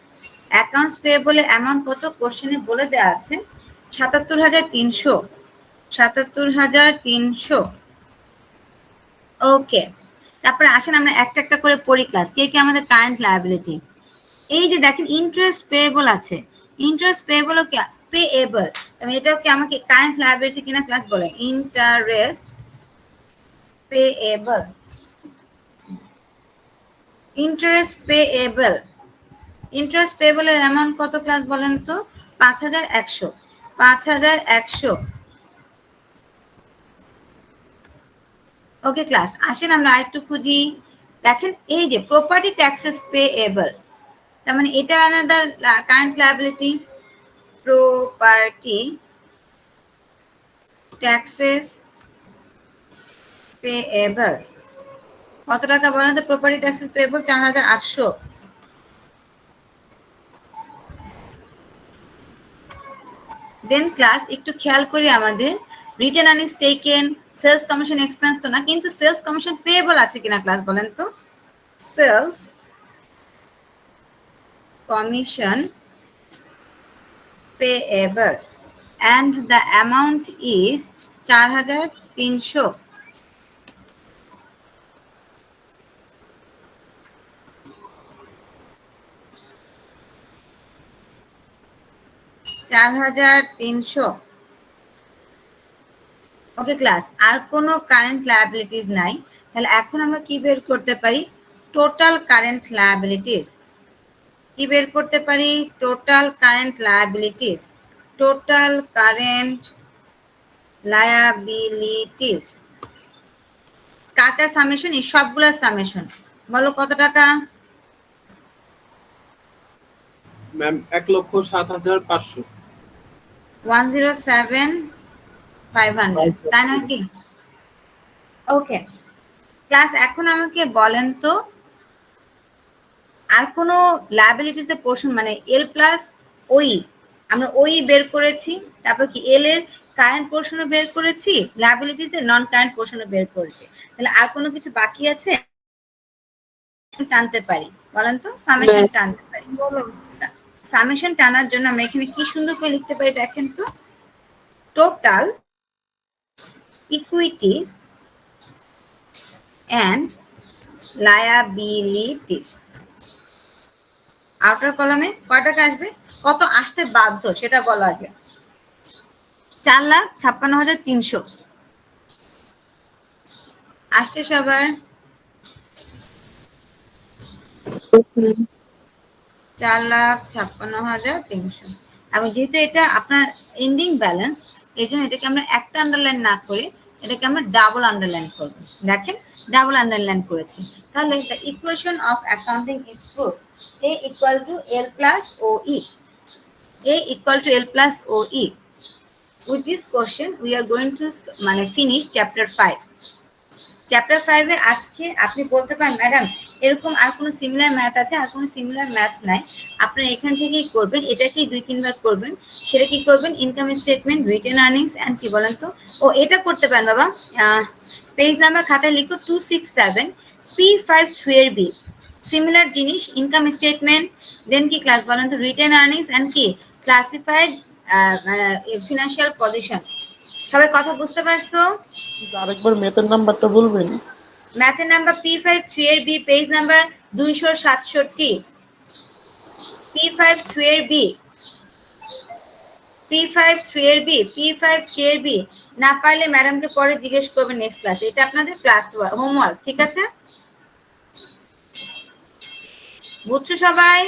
অ্যাকাউন্টস পেয়েবলের অ্যামাউন্ট কত কোশ্চেনে বলে দেওয়া আছে 77,300। 77,300। ওকে, তারপরে আসেন আমরা একটা একটা করে পড়ি ক্লাস। কে কে আমাদের কারেন্ট লায়াবিলিটি? এই যে দেখেন ইন্টারেস্ট পেয়েবল আছে, ইন্টারেস্ট পেয়েবল কি পেয়েবল, আমি এটাও কি আমাকে কারেন্ট লায়াবিলিটি কিনা ক্লাস বলে? Interest payable, interest payable. Interest পেয়েবলের অ্যামাউন্ট কত ক্লাস বলেন তো? 5,100। 5,100। ওকে ক্লাস, আসেন আমরা আরেকটু খুঁজি। দেখেন এই যে প্রপার্টি ট্যাক্সেস পেয়েবল, তার মানে এটা আলাদা current liability. Property taxes payable কত টাকা বলেন তো? Property taxes payable 4,800। Then class একটু খেয়াল করি আমাদের return earnings taken, sales commission expense তো না, কিন্তু সেলস কমিশন পেয়েবল আছে কিনা ক্লাস বলেন তো? Sales commission payable and the amount is 4,300। Okay class, আর কোনো কারেন্ট লায়াবিলিটিস নাই, তাহলে এখন আমরা কি বের করতে পারি? Total current liabilities. কি বের করতে পারি? Total current liabilities. Total current liabilities কাটার সামেশন, এই সবগুলোর সামেশন বলো কত টাকা? ম্যাম 1,07,500। 107,500, তাই নাকি? ওকে ক্লাস, এখন আমাকে বলেন তো আর কোনো লায়াবিলিটিস এর পোর্শন মানে এল প্লাস ওই, আমরা ওই বের করেছি, তারপর কি এল এর কারেন্ট পোর্শনও বের করেছি, লায়াবিলিটিস এর নন কারেন্ট পোর্শনও বের করেছি, তাহলে আর কোনো কিছু বাকি আছে? টানতে পারি বলেন তো? সামেশন টানতে পারি। সামেশন টানার জন্য আমরা এখানে কি সুন্দর করে লিখতে পারি দেখেন তো? Total equity and liabilities. Outer কলামে কয় টাকা আসবে, কত আসতে বাধ্য সেটা বলা আগে। 4,56,300 আসছে সবার? 4,56,300 এবং যেহেতু এটা আপনার এন্ডিং ব্যালেন্স, এই জন্য এটাকে আমরা একটা আন্ডারলাইন না করে এটাকে আমরা ডাবল আন্ডারলাইন করব। দেখেন ডাবল আন্ডারলাইন করেছি। তাহলে the equation of accounting is proof A equal to L plus OE. A equal to L plus OE. With this question we are going to finish chapter 5. Chapter 5 এ আজকে আপনি বলতে পারেন madam এরকম আর কোনো similar math আছে? আর কোনো similar math নাই, আপনারা এখান থেকেই করবেন, এটাকেই 2-3 বার করবেন। সেটা কি করবেন? Income statement, written earnings and কি বলেন তো, ও এটা করতে পারেন বাবা। পেজ নাম্বার খাতায় লিখো 267 P53 এর বি। সিমিলার জিনিস ইনকাম স্টেটমেন্ট, দেন কি ক্লাস বলেন তো, রিটেন আর্নিংস অ্যান্ড কি ক্লাসিফাইড ফিনান্সিয়াল পজিশন। সবাই কথা বুঝতে পারছো? আরেকবার ম্যাথের নাম্বারটা বলবেন? ম্যাথের নাম্বার P53 এর বি, পেজ নাম্বার 267। P53 এর বি, P53 এর বি, P53 এর বি। না পারলে ম্যাডামকে পরে জিজ্ঞেস করবেন নেক্সট ক্লাসে। এটা আপনাদের ক্লাস হোমওয়ার্ক, ঠিক আছে? বুঝছো সবাই?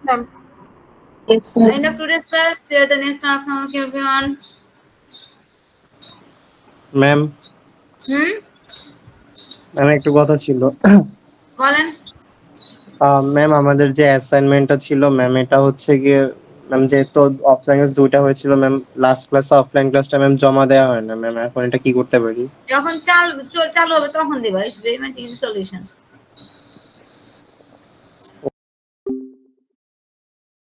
Ma'am. End of today's class. See you at the next class. Everyone. Ma'am ma'am একটু কথা ছিল। বলেন। ম্যাম আমাদের যে অ্যাসাইনমেন্টটা ছিল ম্যাম, এটা হচ্ছে গিয়ে ম্যাম যেহেতু অফলাইন ক্লাস 2টা হয়েছিল ম্যাম, লাস্ট ক্লাসে অফলাইন ক্লাসটা ম্যাম জমা দেওয়া হয় না ম্যাম, এখন এটা কি করতে পারি? যখন চালু হবে তখন দিবা। It's very much easy solution.